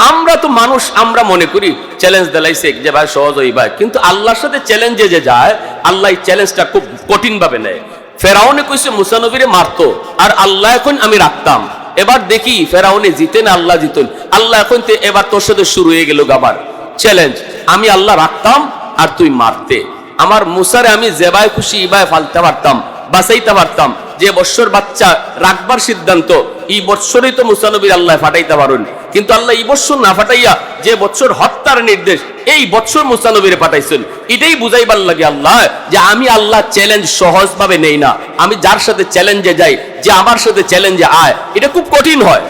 আমরা তো মানুষ, আমরা মনে করি চ্যালেঞ্জ দিলাইছে যে ভাই সহজ হই ভাই, কিন্তু আল্লাহর সাথে চ্যালেঞ্জে যে যায় আল্লাহ এই চ্যালেঞ্জটা খুব কঠিন ভাবে নেয়। ফেরাউনে কইছে মুসা নবীরে মারতো, আর আল্লাহ এখন আমি রাখতাম। এবার দেখি ফেরাউনে জিতে না আল্লাহ জিতেন। আল্লাহ এখন এবার তোর সাথে শুরু হয়ে গেল আবার চ্যালেঞ্জ, আমি আল্লাহ রাখতাম আর তুই মারতে। আমার মুসারে আমি যেবায় খুশি ইবায় ফালতে পারতাম, বাঁচাইতে পারতাম। যে বৎসর বাচ্চা রাখবার সিদ্ধান্ত, এই বৎসরই তো মুসা নবীর আল্লাহ ফাটাইতে পারেন, কিন্তু আল্লাহ এই বৎসর না ফাটাইয়া যে বৎসর হত্যার নির্দেশ এই বৎসর মুসা নবীরে পাঠাইছেন। এটাই বুঝাইবার লাগে আল্লাহ যে আমি আল্লাহ চ্যালেঞ্জ সহজ ভাবে নেই না, আমি যার সাথে চ্যালেঞ্জে যাই, যে আমার সাথে চ্যালেঞ্জে আয়, এটা খুব কঠিন হয়।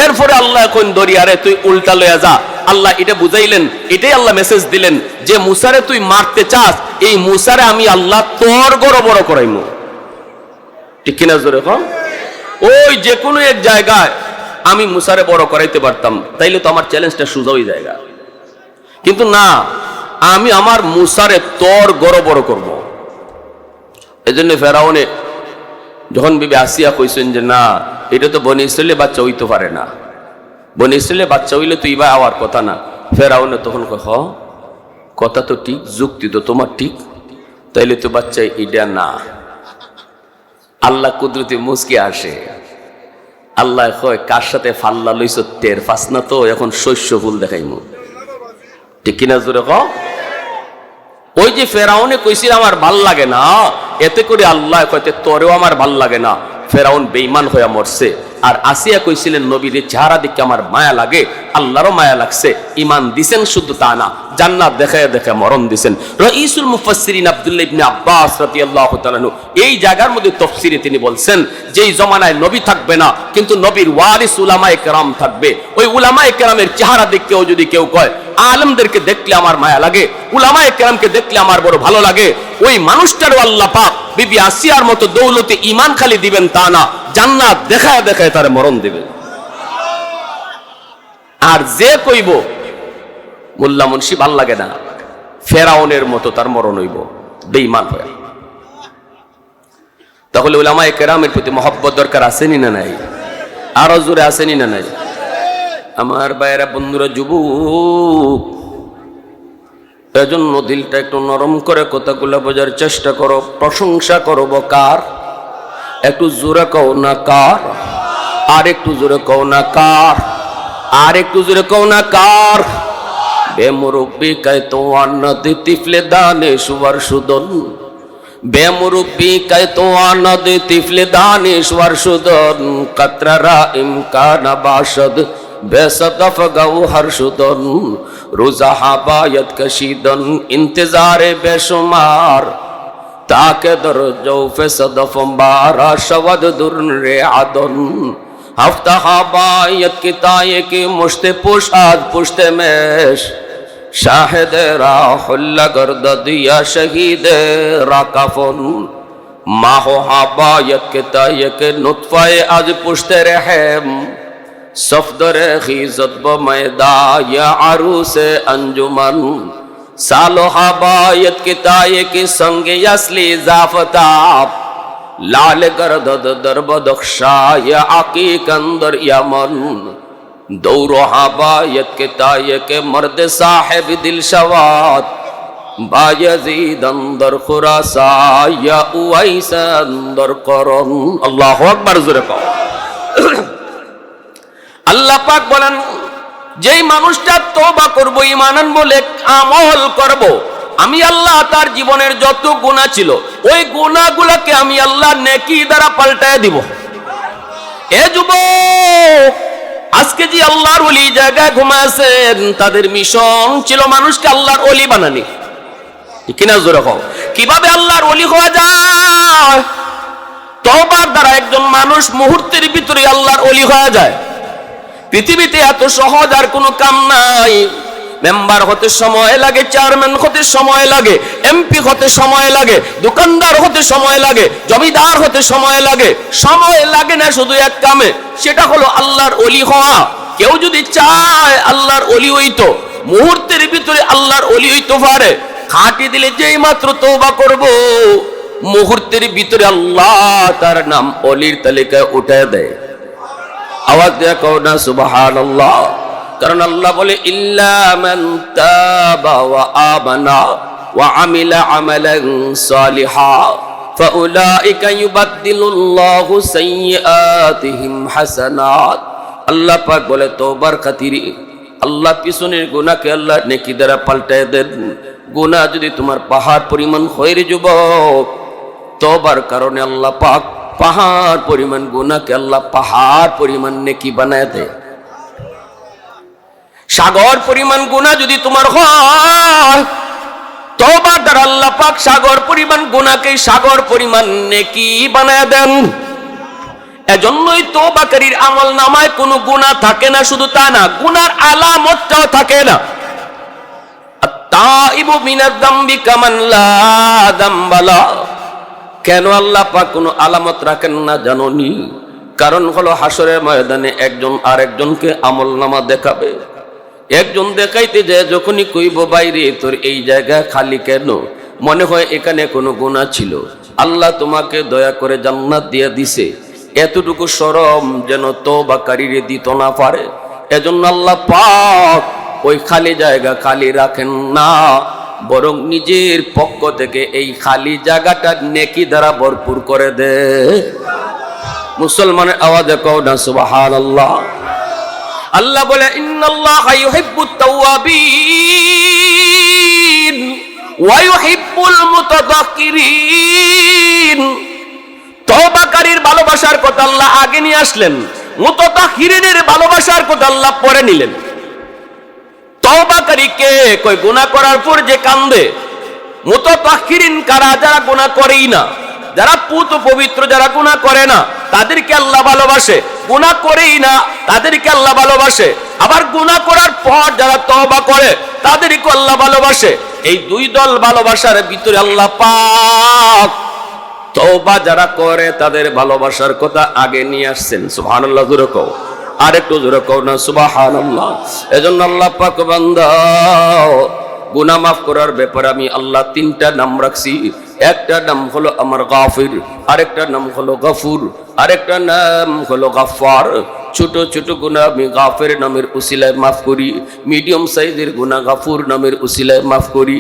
এরপরে আল্লাহ এখন দরিয়ারে তুই উল্টা লইয়া যা, আল্লাহ এটা বুঝাইলেন। এটাই আল্লাহ মেসেজ দিলেন যে মুসারে তুই মারতে চাস, এই মুসারে আমি আল্লাহ তোর বড় বড় করাইমু। ঠিক কিনা জোরে কম? ওই যে কোনো এক জায়গায় আমি মুসারে বড় করাইতে পারতাম, তাইলে তো আমার চ্যালেঞ্জটা সোজা হয়ে জায়গা। কিন্তু না, আমি আমার মুসারে তোর বড় বড় করব। এই জন্য ফেরাউনে যখন বিবি আসিয়া কইছেন যে না এটা তো বনি ইসরায়েলের বাচ্চা হইতে পারে না, বনি ইসরায়েলের বাচ্চা হইলে তো ইবা আওয়ার কথা না। ফেরাউনে তখন কথা তো ঠিক, যুক্তি তো তোমার ঠিক, তাইলে তো বাচ্চা এটা না। আল্লাহ কুদরতি মুসকি আসে, আল্লাহ কয় কার সাথে ফাল্লা লইছ টের পাস না তো, এখন শস্য ফুল দেখাইমু। ঠিক কিনা জোরে কও? ওই যে ফেরাউনে কইছিল আমার ভাল লাগে না, এতে করে আল্লাহ কইতে তোরেও আমার ভাল লাগে না। ফেরাউন বেঈমান হইয়া মরছে। আর আসিয়া কইছিলেন নবীর চেহারা দেখে আমার মায়া লাগে, আল্লাহরও মায়া লাগছে। ঈমান দিছেন শুধু তা না, জান্নাত দেখায় দেখে মরণ দিছেন। রাইসুল মুফাসসিরিন আব্দুল্লাহ ইবনে আব্বাস রাদিয়াল্লাহু তাআলা আনহু এই জায়গার মধ্যে তাফসীরে তিনি বলছেন যে এই জমানায় নবী থাকবে না, কিন্তু নবীর ওয়ারিস উলামায়ে কেরাম থাকবে। ওই উলামায়ে কেরামের চেহারা দেখেও যদি কেউ কয় আলেমদেরকে দেখলে আমার মায়া লাগে, উলামায়ে কেরামকে দেখলে আমার বড় ভালো লাগে, ওই মানুষটারও আল্লাহ পাক বিবি আসিয়ার মতো দৌলতে ঈমান খালি দিবেন তা না, জান্নাত দেখায় দেখায় তার মরণ দিবেন। আর যে কইব মোল্লা মুন্সি ভাল লাগে না, ফেরাউনের মতো তার মরণ হইব বেঈমান হয়ে। তাহলে উলামায়ে কেরামের প্রতি মহব্বত দরকার আসেনি না নাই? আরো জোরে আসেনি না নাই? আমার ভাইয়েরা, বন্ধুরা, যুবক, এজন্য দিলটা একটু নরম করে কথাগুলো বোঝার চেষ্টা করো। প্রশংসা করব কার? একটু জোরে কও না কার? আর একটু জোরে কও না কার? আর একটু জোরে কও না কার? বেমুরব্বি কায় তো আন্নাদ তিফলে দানে সুবার সুদন, বেমুরব্বি কায় তো আন্নাদ তিফলে দানে সুবার সুদন, কাতরারা ইমকানা বাশদ বেসদফ গাও হর সুদন, রোজা হাবায়ত কশিদন ইন্তজারে বেশুমার, তাকে দর জৌফে সদফ বারা শবদ দুরন রে আদন, হফতা হাবায়ত কি তায়ে কি মুশতে পুশাদ পুশতে মেশ, শাহেদে রাহুল্লা গর্দ দিয়া শহীদে রাকাফন, মাহো হাবায়ত কি তায়ে কি নুতফায়ে আজ পুশতে রহেম, সফদরে খিজত ব ময়দা ইয়া আরুসে अंजुमन, सालो हबायत के ताये के संगे असली जाफताब लाल गर्दद दरबदख्शा या अकीक अंदर यमन दौरो हबायत के ताये के मर्द साहिब दिल शवात बायजीद अंदर खुरासा या उवैस अंदर करन। अल्लाहु अकबर जोरे कहो। আল্লাহ পাক বলেন যেই মানুষটা তওবা করব ঈমান আনবো আমল করব আমি আল্লাহ তার জীবনের যত গুনাহ ছিল ওই গুনাহগুলোকে আমি আল্লাহ নেকি দ্বারা পাল্টায় দিব। এ যুবক আজকে যে আল্লাহর ওলি জায়গায় ঘুমাছেন তাদের মিশন ছিল মানুষকে আল্লাহর ওলি বানানি। ঠিক কিনা জোরে কও। কিভাবে আল্লাহর ওলি হওয়া যায়? তওবার দ্বারা একজন মানুষ মুহূর্তের ভিতরে আল্লাহর ওলি হয়ে যায়। পৃথিবীতে এত সহজ আর কোনো কাম নাই। মেম্বার হতে সময় লাগে, চেয়ারম্যান হতে সময় লাগে, এমপি হতে সময় লাগে, দোকানদার হতে সময় লাগে, জমিদার হতে সময় লাগে। সময় লাগে না শুধু এক কামে, সেটা হলো আল্লাহর ওলি হওয়া। কেউ যদি চায় আল্লাহর ওলি হইতো, মুহূর্তের ভিতরে আল্লাহর ওলি হইতে পারে। খাঁটি দিলে যেই মাত্র তওবা করব মুহূর্তের ভিতরে আল্লাহ তার নাম ওলির তালিকায় উঠায় দেয়। আওয়াজ দিয়ে কও না সুবহানাল্লাহ। কারণ আল্লাহ বলে ইল্লা মান তাবা ওয়া আমানা ওয়া আমিলা আমালান সালিহা ফাউলাইকা ইউবাদদিলুল্লাহু সাইয়্যাতিহিম হাসানাত। আল্লাহ পাক বলে তওবার খাতিরে আল্লাহ পিছনের গুনাহকে আল্লাহ নেকি দ্বারা পাল্টায় দেন। গুনাহ যদি তোমার পাহাড় পরিমাণ হয় রে যুবক, তওবার কারণে আল্লাহ পাক পাহাড় পরিমাণ গুনাহকে আল্লাহ পাহাড় পরিমাণ নেকি বানায় দেয়। সাগর পরিমাণ গুনাহ যদি তোমার হয়, তওবার দ্বারা আল্লাহ পাক সাগর পরিমাণ গুনাহকে সাগর পরিমাণ নেকি বানায় দেন। এজন্যই তওবাকারীর আমল নামায় কোনো গুনাহ থাকে না। শুধু তা না, গুনার আলামতটাও থাকে না। আত-তাইবু মিনাজ যামবি কামান লা যামবালা। কেন আল্লাহ পাক কোনো আলামত রাখেন না জানোনি? কারণ হলো হাসরের ময়দানে একজন আরেকজনকে আমলনামা দেখাবে। একজন দেখাইতে যায় যখনই কইব বাইরে তোর এই জায়গা খালি কেন, মনে হয় এখানে কোনো গুনাহ ছিল, আল্লাহ তোমাকে দয়া করে জান্নাত দিয়ে দিছে, এতটুকু শরম যেন তওবাকারীরে দিত না পারে। এজন্য আল্লাহ পাক ওই খালি জায়গা খালি রাখেন না, বরং নিজের পক্ষ থেকে এই খালি জায়গাটা নেকি দ্বারা ভরপুর করে দে। মুসলমানের আওয়াজে কও না সুবহানাল্লাহ। আল্লাহ বলে ইন্নাল্লাহা ইউহিব্বুত তাওয়াবিন ওয়া ইউহিব্বুল মুতাতাহহিরিন। তওবাকারীর ভালোবাসার কথা আল্লাহ আগে নিয়ে আসলেন, মুতাতাহহিরিনের ভালোবাসার কথা আল্লাহ পরে নিলেন। তওবাকারী কে? কই গুনাহ করার পর যে কান্দে। মুতাতাহহিরিন কারা? যারা গুনাহ করেই না, যারা পুত পবিত্র, যারা গুনাহ করে না তাদেরকে আল্লাহ ভালোবাসে। গুনাহ করেই না তাদেরকে আল্লাহ ভালোবাসে। আবার গুনাহ করার পর যারা তওবা করে তাদেরকে আল্লাহ ভালোবাসে। এই দুই দল ভালোবাসার ভিতরে আল্লাহ পাক তওবা যারা করে তাদের ভালোবাসার কথা আগে নিয়ে আসছেন। সুবহানাল্লাহ জোরে কও, আর একটু জোরে কও না সুবহানাল্লাহ। এজন্য আল্লাহ পাক বান্দা গুনাহ মাফ করার ব্যাপারে আমি আল্লাহ তিনটা নাম রাখছি। একটা নাম হলো আমার গাফির, আরেকটা নাম হলো গফুর, আরেকটা নাম হলো গাফফার। ছোট ছোট গুনাহ আমি গাফির নামের উসিলায় মাফ করি, মিডিয়াম সাইজের গুনাহ গাফুর নামের উসিলায় মাফ করি,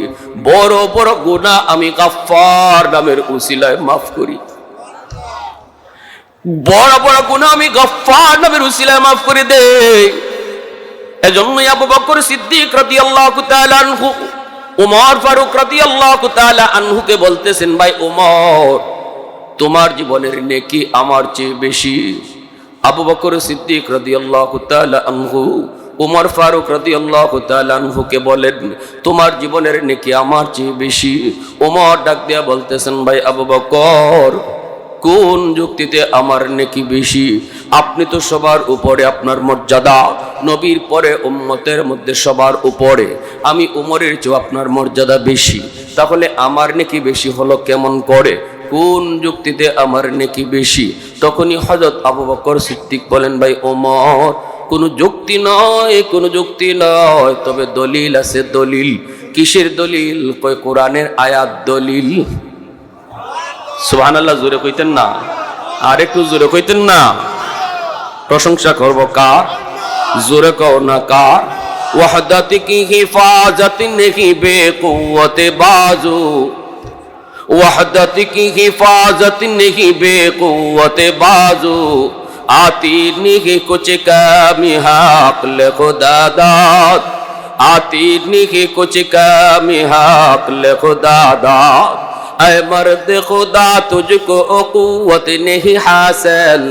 বড় বড় গুনাহ আমি গাফফার নামের উসিলায় মাফ করি। বড় বড় গুনাহ আমি গাফফার নামের উসিলায় মাফ করে দেই। এজন্যই আবু বকর সিদ্দিক রাদিয়াল্লাহু তাআলা আনহু উমর ফারুক রাদিয়াল্লাহু তাআলা আনহুকে বলতেছেন, ভাই উমর, তোমার জীবনের নেকি আমার চেয়ে বেশি। আবু বকর সিদ্দিক রাদিয়াল্লাহু তাআলা আনহু উমর ফারুক রাদিয়াল্লাহু তাআলা আনহুকে বলেন, তোমার জীবনের নেকি আমার চেয়ে বেশি। উমর ডাক দিয়া বলতেছেন, ভাই আবু বকর, কোন যুক্তিতে আমার নেকি বেশি? আপনি তো সবার উপরে, আপনার মর্যাদা নবীর পরে উম্মতের মধ্যে সবার উপরে, আমি উমরের চেয়ে আপনার মর্যাদা বেশি, তাহলে আমার নেকি বেশি হলো কেমন করে? কোন যুক্তিতে আমার নেকি বেশি? তখনই হযরত আবু বকর সিদ্দিক বলেন, ভাই ওমর, কোনো যুক্তি নয়, কোনো যুক্তি নয়, তবে দলিল আছে, দলিল। কিসের দলিল? কয় কোরআনের আয়াত দলিল। সুবহানাল্লাহ জোরে কইতেন না, আর একটু জোরে কইতেন না। প্রশংসা করব কার? জোরে কও না কার? वहदत की हिफाजत नहीं बेकुव्वत बाजू, वहदत की हिफाजत नहीं बेकुव्वत बाजू, आती नहीं कुछ कमी हक़ खुदा दाद, आती नहीं कुछ कमी हक़ खुदा दाद। ऐ मर्द खुदा तुझको कुव्वत नहीं हासिल,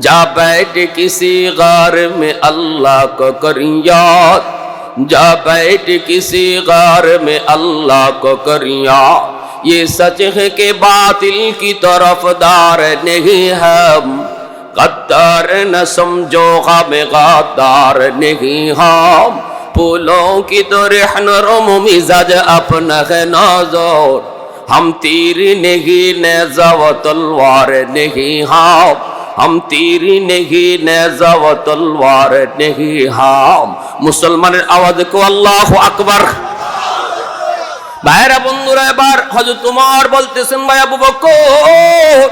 जा बैठ किसी गार में अल्लाह को कर याद, जा बैठ किसी गार में अल्लाह को कर याद। ये सच है कि बातिल की तरफदार नहीं हम, गद्दार न समझो हमें गद्दार नहीं हम। फूलों की तो रहनुम मिजाज अपना है नौजोर, हम तीर नहीं नेज़ा व तलवार नहीं हम, हम तीर नहीं नेज़ा व तलवार नहीं हम। मुसलमाনের आवाज को আল্লাহু আকবার। ভাইরা বন্ধুরা, এবার হযরত ওমর বলতেছেন, ভাই আবু বকর,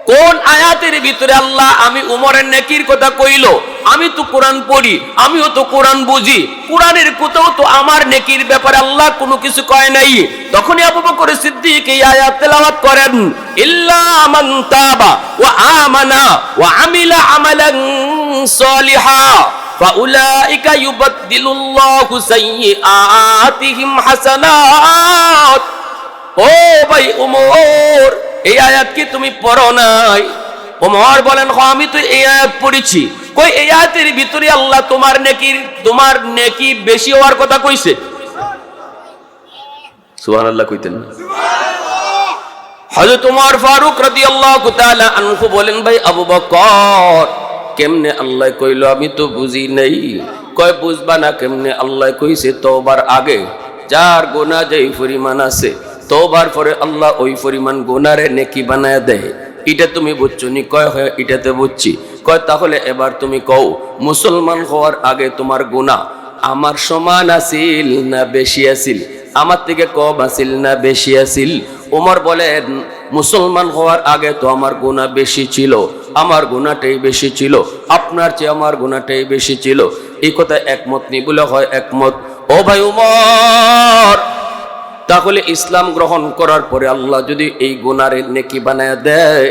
কোন আয়াতের ভিতরে আল্লাহ আমি উমরের নেকির কথা কইলো? আমি তো কোরআন পড়ি, আমিও তো কোরআন বুঝি, কোরআনের কোথাও তো আমার নেকির ব্যাপারে আল্লাহ কোনো কিছু কয় নাই। তখনই আবু বকর সিদ্দিক এই আয়াত তেলাওয়াত করেন, ইল্লা মান তাবা ওয়া আমানা ওয়া আমিলা আমালান সালিহা ফাউলাইকা ইউবাদদিলুল্লাহু সাইয়্যাতিহিম হাসানাত। ও ভাই ওমর, এই আয়াত কি তুমি পড়ো নাই? ওমর বলেন, আমি তো এই আয়াত পড়েছি। কই এই আয়াতের ভিতরে আল্লাহ তোমার নেকি বেশি হওয়ার কথা কইছে? সুবহানাল্লাহ কইতেন না? হযরত ওমর ফারুক রাদিয়াল্লাহু তাআলা আনহু বলেন, ভাই আবু বকর, কেমনে আল্লাহ কইলো? আমি তো বুঝি নাই। কয় বুঝবা না কেমনে? আল্লাহ কইছে তওবার আগে যার গুনাহ যেই পরিমাণ আছে, তওবার পরে আল্লাহ ওই পরিমাণ গুনারে নেকি বানায় দেয়। এটা তুমি বুঝছো নি? কয় হয় এটাতে বুঝছি। কয় তাহলে এবার তুমি কও, মুসলমান হওয়ার আগে তোমার গুনাহ আমার সমান আছিল না বেশি আছিল? আমার থেকে কম আছিল না বেশি আছিল? ওমর বলেন, মুসলমান হওয়ার আগে তো আমার গুনাহ বেশি ছিল, আমার গুনাহটাই বেশি ছিল, আপনার চেয়ে আমার গুনাহটাই বেশি ছিল। এই কথা একমত নি? বলে হয় একমত। ও ভাই ওমর, তাহলে ইসলাম গ্রহণ করার পরে আল্লাহ যদি এই গুনারে নেকি বানায় দেয়,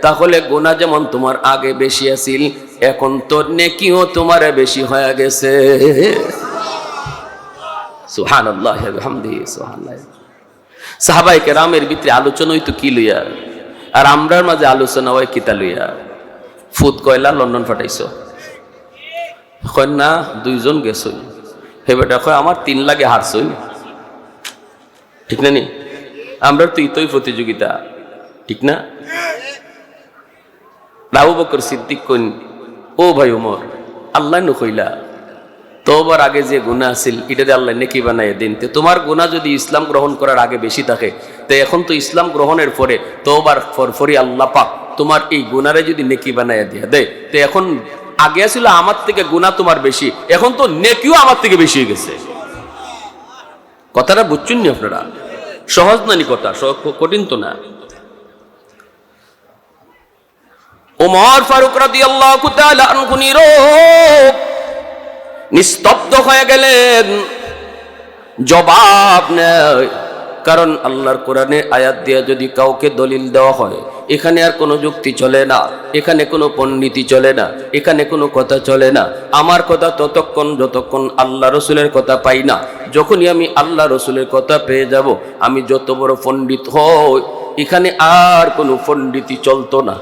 তাহলে গুনাহ যেমন তোমার আগে বেশি আছিল, এখন তো নেকিও তোমার বেশি হয়ে গেছে। সুবহানাল্লাহ ওয়া বিহামদিহি সুবহানাল্লাহ। সাহাবায়ে কেরামের ভিতরে আলোচনা হইতো কি লইয়া, আর আমরার মাঝে আলোচনা হয় কিতা লইয়া? ফুট কয়লা লন্ডন ফাটাইছো? কয় না, দুইজন গেছই। হে বেটা কয় আমার 3 লাখে হারছই। ঠিক না নি? আমরা তো ইতই প্রতিযোগিতা, ঠিক না? আবু বকর সিদ্দিক কইন, ও ভাই ওমর, আল্লাহ নু কইলা তওবার আগে যে গুনাহ আছিল এটাতে আল্লাহ নেকি বানায় দিন। তে তোমার গুনাহ যদি ইসলাম গ্রহণ করার আগে বেশি থাকে, তো এখন তো ইসলাম গ্রহণের পরে তওবার ফরফরি আল্লাহ পাক তোমার এই গুনারে যদি নেকি বানায় দিয়া দেয়, তো এখন আগে ছিল আমার থেকে গুনাহ তোমার বেশি, এখন তো নেকিও আমার থেকে বেশি হয়ে গেছে। কথাটা বুঝছেন নি আপনারা? সহজ না নি কথা? কঠিন তো না। ওমর ফারুক রাদিয়াল্লাহু তাআলা আনহু নীরব, নিস্তব্ধ হয়ে গেলেন, জবাব নেই। কারণ আল্লাহর কোরআনে আয়াত দিয়ে যদি কাউকে দলিল দেওয়া হয়, এখানে আর কোনো যুক্তি চলে না, এখানে কোনো পণ্ডিতি চলে না, এখানে কোনো কথা চলে না। আমার কথা ততক্ষণ যতক্ষণ আল্লাহ রসুলের কথা পাই না। যখনই আমি আল্লাহ রসুলের কথা পেয়ে যাব, আমি যত বড় পণ্ডিত হই, এখানে আর কোনো পণ্ডিতি চলতো না।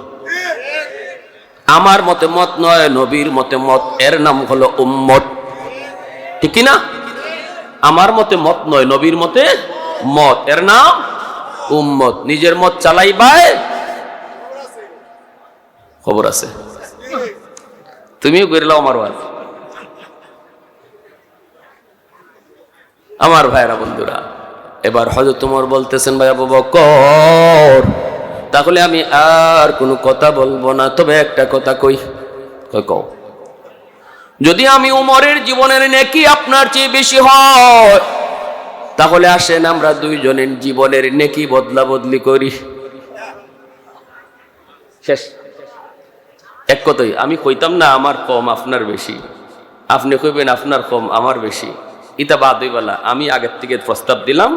আমার মতে মত নয়, নবীর মতে মত, এর নাম হলো উম্মত। ঠিক না? আমার মতে মত নয়, নবীর মতে মত, এর নাম উম্মত। নিজের মত চালাইবাই খবর আছে, তুমিও করে লাও আমার ওয়াজ। আমার ভাইরা বন্ধুরা, এবার হযরত ওমর বলতেছেন, ভাই আবু বকর, তাহলে আমি আর কোনো কথা বলবো না, তবে একটা কথা কই। কও, যদি আমি উমরের জীবনের নেকি আপনার চেয়ে বেশি হয়, তাহলে আসেন আমরা দুইজনের জীবনের নেকি বদলা বদলি করি। শেষ। এক কথাই আমি কইতাম না আমার কম আপনার বেশি, আপনি কইবেন আপনার কম আমার বেশি, ইতা বাদ হইবালা। আমি আগের থেকে প্রস্তাব দিলাম,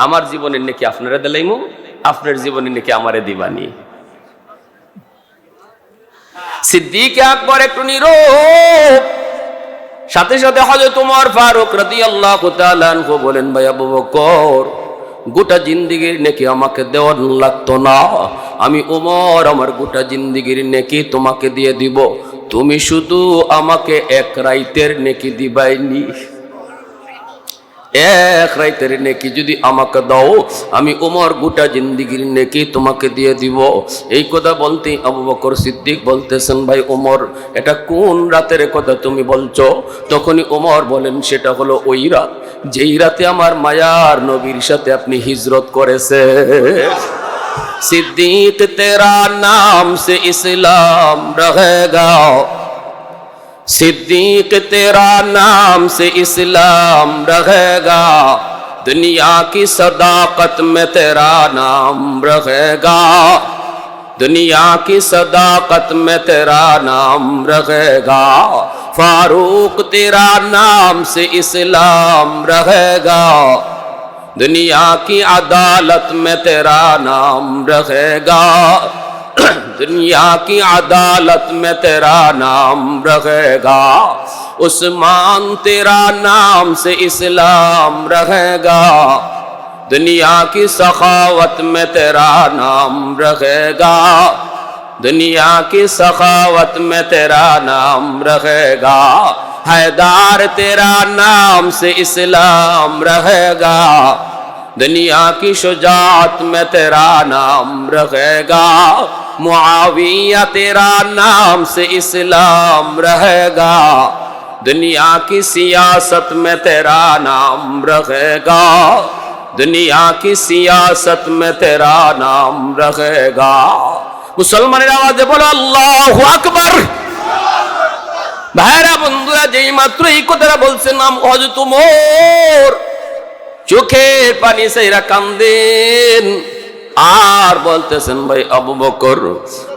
আমার জীবনের নেকি আপনারা দিলাইমু, আপনার জীবনের নেকি আমারে দিবানি। সিদ্দিক আকবর একটু নীরব, সাথে সাথে হযরত ওমর ফারুক রাদিয়াল্লাহু তাআলা আনহু বলেন, ভাই আবু বকর, গোটা জিন্দেগির নেকি আমাকে দেওয়ার লাগতো না, আমি ওমর আমার গোটা জিন্দেগির নেকি তোমাকে দিয়ে দিব, তুমি শুধু আমাকে এক রাইতের নেকি দিবাইনি। এক রাইতের নেকি যদি আমাকে দাও, আমি ওমর গোটা জিন্দেগির নেকি তোমাকে দিয়ে দিব। এই কথা বলতে আবু বকর সিদ্দিক বলতেছেন, ভাই ওমর, এটা কোন রাতের কথা তুমি বলছো? তখনই ওমর বলেন, সেটা হলো ওই রাত যেই রাতে আমার মায়ার নবীর সাথে আপনি হিজরত করেছে। सिद्दीक तेरा नाम से इस्लाम रहेगा, सिद्दीक तेरा नाम से इस्लाम रहेगा, दुनिया की सदाकत में तेरा नाम रहेगा, दुनिया की सदाकत में तेरा नाम रहेगा, फारूक तेरा नाम से इस्लाम रहेगा, दुनिया की अदालत में तेरा नाम रहेगा, दुनिया की अदालत में तेरा नाम रहेगा, उस्मान तेरा नाम से इस्लाम रहेगा, दुनिया की सखावत में तेरा नाम रहेगा, दुनिया की सखावत में तेरा नाम रहेगा, हैदार तेरा नाम से इस्लाम रहेगा, दुनिया की शुजाअत में तेरा नाम रहेगा, मुआविया तेरा नाम से इस्लाम रहेगा, दुनिया की सियासत में तेरा नाम रहेगा, दुनिया की सियासत में तेरा नाम रहेगा। मुसलमानेर आवाजे बोलो अल्लाहु আকবার। ভাইরা বন্ধুরা, যেই মাত্র এই কথাটা বলছেন হযরত ওমর চোখের পানি ছাইরা কান্দেন আর বলতেছেন, ভাই আবু বকর,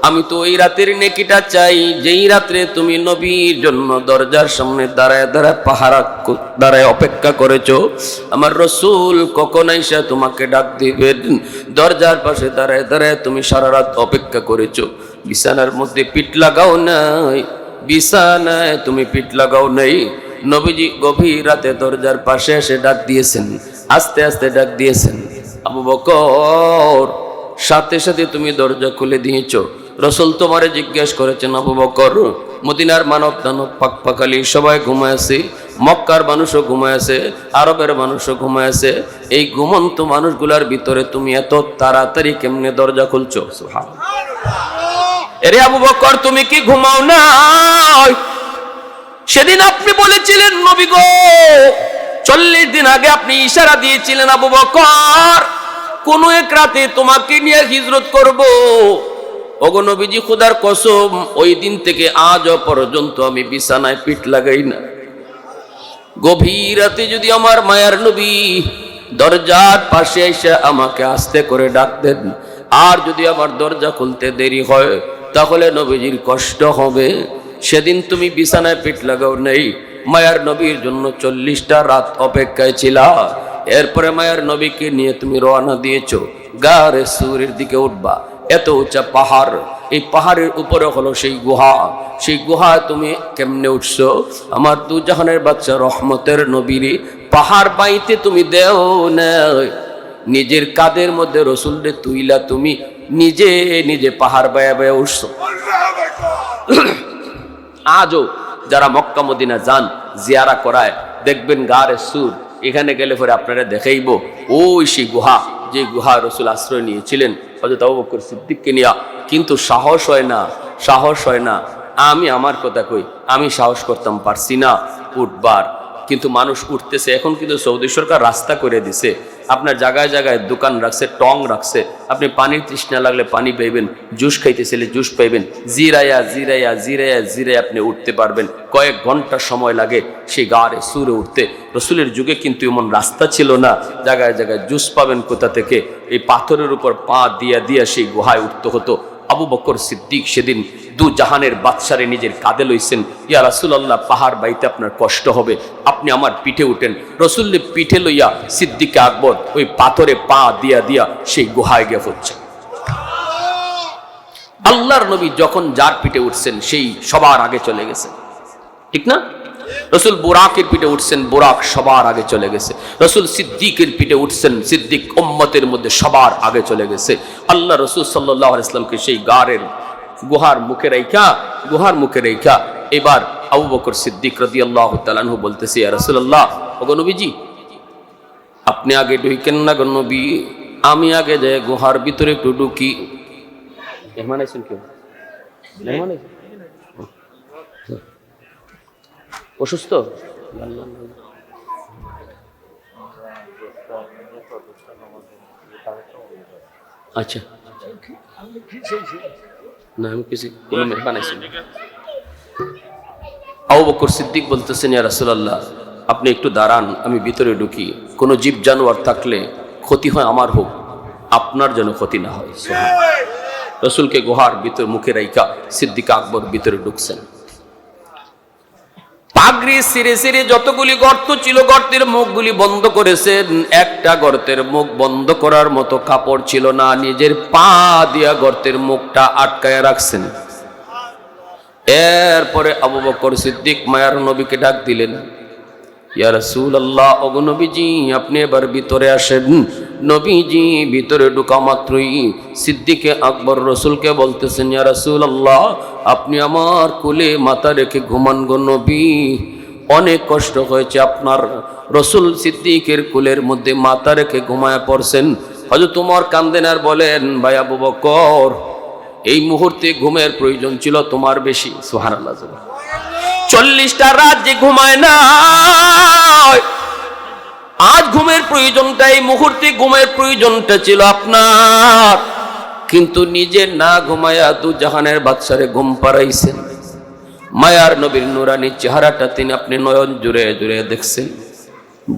আমি তো ওই রাতের নেকিটা চাই যেই রাত্রে তুমি নবীর জন্য দরজার সামনে দাঁড়ায় দাঁড়ায় পাহারা দাঁড়ায় অপেক্ষা করেছো, আমার রসুল কখন আইসা তোমাকে ডাক দিবেন, দরজার পাশে দাঁড়ায় দাঁড়ায় তুমি সারা রাত অপেক্ষা করেছো, বিছানার মধ্যে পিঠ লাগাও নাই, বিছানায় তুমি পিঠ লাগাও নাই, নবীজি গভীর রাতে দরজার পাশে এসে ডাক দিয়েছেন, আস্তে আস্তে ডাক দিয়েছেন, আবু বকর, সাথে সাথে তুমি দরজা খুলে দিয়েছো। রসুল তোমারে জিজ্ঞেস করেছেন, আবু বকর, মদিনার মানব দানব পাক পাখালি সবাই ঘুমায়, মক্কার মানুষও ঘুমায়, আরবের মানুষও ঘুমায়, এই ঘুমন্ত মানুষগুলার ভিতরে তুমি এত তাড়াতাড়ি কেমনে দরজা খুলছো? সুবহানাল্লাহ। এরে আবু বকর, তুমি কি ঘুমাও না? সেদিন আপনি বলেছিলেন, নবী গো, 40 দিন আগে আপনি ইশারা দিয়েছিলেন, আবু বকর, কোন এক রাতে তোমাকে নিয়ে হিজরত করব। ওগো নবীজি, খোদার কসম, ওই দিন থেকে আজ পর্যন্ত আমি বিছানায় পিঠ লাগাই না। গভীর রাতে যদি আমার মায়ার নবী দরজার পাশে এসে আমাকে আস্তে করে ডাক দেন, আর যদি আমার দরজা খুলতে দেরি হয়, তাহলে নবীজির কষ্ট হবে। সেদিন তুমি বিছানায় পিঠ লাগাও নেই, মায়ার নবীর জন্য 40টা রাত অপেক্ষায় ছিলা। এরপরে মায়ার নবীকে নিয়ে তুমি রওনা দিয়েছো, গারে সুরের দিকে উঠবা, এত উঁচা পাহাড়, এই পাহাড়ের উপরে হলো সেই গুহা, সেই গুহায় তুমি কেমনে উঠছো? আমার দু জাহানের বাচ্চা রহমতের নবীর পাহাড় বাইতে তুমি দেও না, নিজের কাদের মধ্যে রসুলরে তুইলা তুমি নিজে নিজে পাহাড় বায়া বায়া উঠছো। আজও যারা মক্কা মদিনা যান, জিয়ারা করায়, দেখবেন গারে সুর, এখানে গেলে পরে আপনারা দেখাইব ওই সেই গুহা, যে গুহা রসুল আশ্রয় নিয়েছিলেন হযরত আবু বকর সিদ্দিককে নিয়া। কিন্তু সাহস হয় না, সাহস হয় না। আমি আমার কথা কই, আমি সাহস করতাম, পারছি না উঠবার, কিন্তু মানুষ উঠতেছে। এখন কিন্তু সৌদি সরকার রাস্তা করে দিছে, আপনার জায়গায় জায়গায় দোকান রাখছে, টং রাখছে, আপনি পানির তৃষ্ণা লাগলে পানি পাইবেন, জুস খাইতেছিলে জুস পাইবেন, জিরাইয়া জিরাইয়া জিরাইয়া জিরাইয়া আপনি উঠতে পারবেন। কয়েক ঘন্টা সময় লাগে সেই গাড়ে সুরে উঠতে। রসুলের যুগে কিন্তু এমন রাস্তা ছিল না, জায়গায় জায়গায় জুস পাবেন কোথা থেকে? এই পাথরের উপর পা দিয়া দিয়া সেই গুহায় উঠতে হতো। আবু বকর সিদ্দিক সেদিন দু জাহানের বাদশারে নিজের কাঁধে লইছেন। ইয়া রাসূলুল্লাহ, পাহাড় বাইতে আপনার কষ্ট হবে, আপনি আমার পিঠে উঠেন। রসুলের পিঠে লইয়া সিদ্দিক আকবর ওই পাথরে পা দিয়া দিয়া সেই গুহায় গিয়ে হচ্ছে। আল্লাহর নবী যখন যার পিঠে উঠছেন সেই সবার আগে চলে গেছে, ঠিক না? রসুল বুরাকের পিঠে উঠছেন, বুরাক সবার আগে চলে গেছে। রসুল সিদ্দিকের পিঠে উঠছেন, সিদ্দিক উম্মতের মধ্যে সবার আগে চলে গেছে। আল্লাহ রসুল সাল্লাল্লাহু আলাইহি ওয়াসাল্লামকে সেই গুহার মুখে রেখা এবার আবু বকর সিদ্দিক রাদিয়াল্লাহু তাআলা আনহু বলতেছে, ইয়া রাসূলুল্লাহ, ওগো নবীজি, আপনি আগে ঢুকেন না গো নবী, আমি আগে যাই গুহার ভিতরে একটু ঢুকি। মেহমান আছেন কেউ? মেহমান আছেন? অসুস্থ? আচ্ছা, না আমি কিছু কোনো মেহমান আছেন। আবু বকর সিদ্দিক বলতেছেন, ইয়া রাসূলুল্লাহ, আপনি একটু দাঁড়ান, আমি ভিতরে ঢুকি। কোনো জীব জানোয়ার থাকলে ক্ষতি হয় আমার হোক, আপনার যেন ক্ষতি না হয়। রসুলকে গুহার ভিতর মুখে রাইখা সিদ্দিক আকবর ভিতরে ঢুকছেন। পাগড়ি সিরে সিরে যতগুলি গর্ত ছিল গর্তের মুখগুলি বন্ধ করেছেন। একটা গর্তের মুখ বন্ধ করার মতো কাপড় ছিল না, নিজের পা দিয়া গর্তের মুখটা আটকায় রাখছেন। এরপরে আবু বকর সিদ্দিক মায়ার নবীকে ডাক দিলেন, ইয়া রাসূলুল্লাহ, ওগো নবীজি, আপনি এবার ভিতরে আসেন। নবীজি ভিতরে ঢোকা মাত্রই সিদ্দিকে আকবর রসুলকে বলতেছেন, ইয়া রাসূলুল্লাহ, আপনি আমার কোলে মাথা রেখে ঘুমান গো নবী, অনেক কষ্ট হয়েছে আপনার। রসুল সিদ্দিকের কোলের মধ্যে মাথা রেখে ঘুমায় পড়ছেন। হযরত ওমর কান্দেন আর বলেন, ভাই আবু বকর, এই মুহূর্তে ঘুমের প্রয়োজন ছিল তোমার বেশি। সুবহানাল্লাহ। 40টা রাত যে ঘুমায় না, আজ ঘুমের প্রয়োজনটা, এই মুহূর্তে ঘুমের প্রয়োজনটা ছিল আপনার, কিন্তু নিজে না ঘুমায়া দু জাহানের বাদশারে ঘুম পাড়াইছেন। মায়ার নবীর নুরানি চেহারাটা আপনি নয়ন জুড়ে জুড়ে দেখছেন।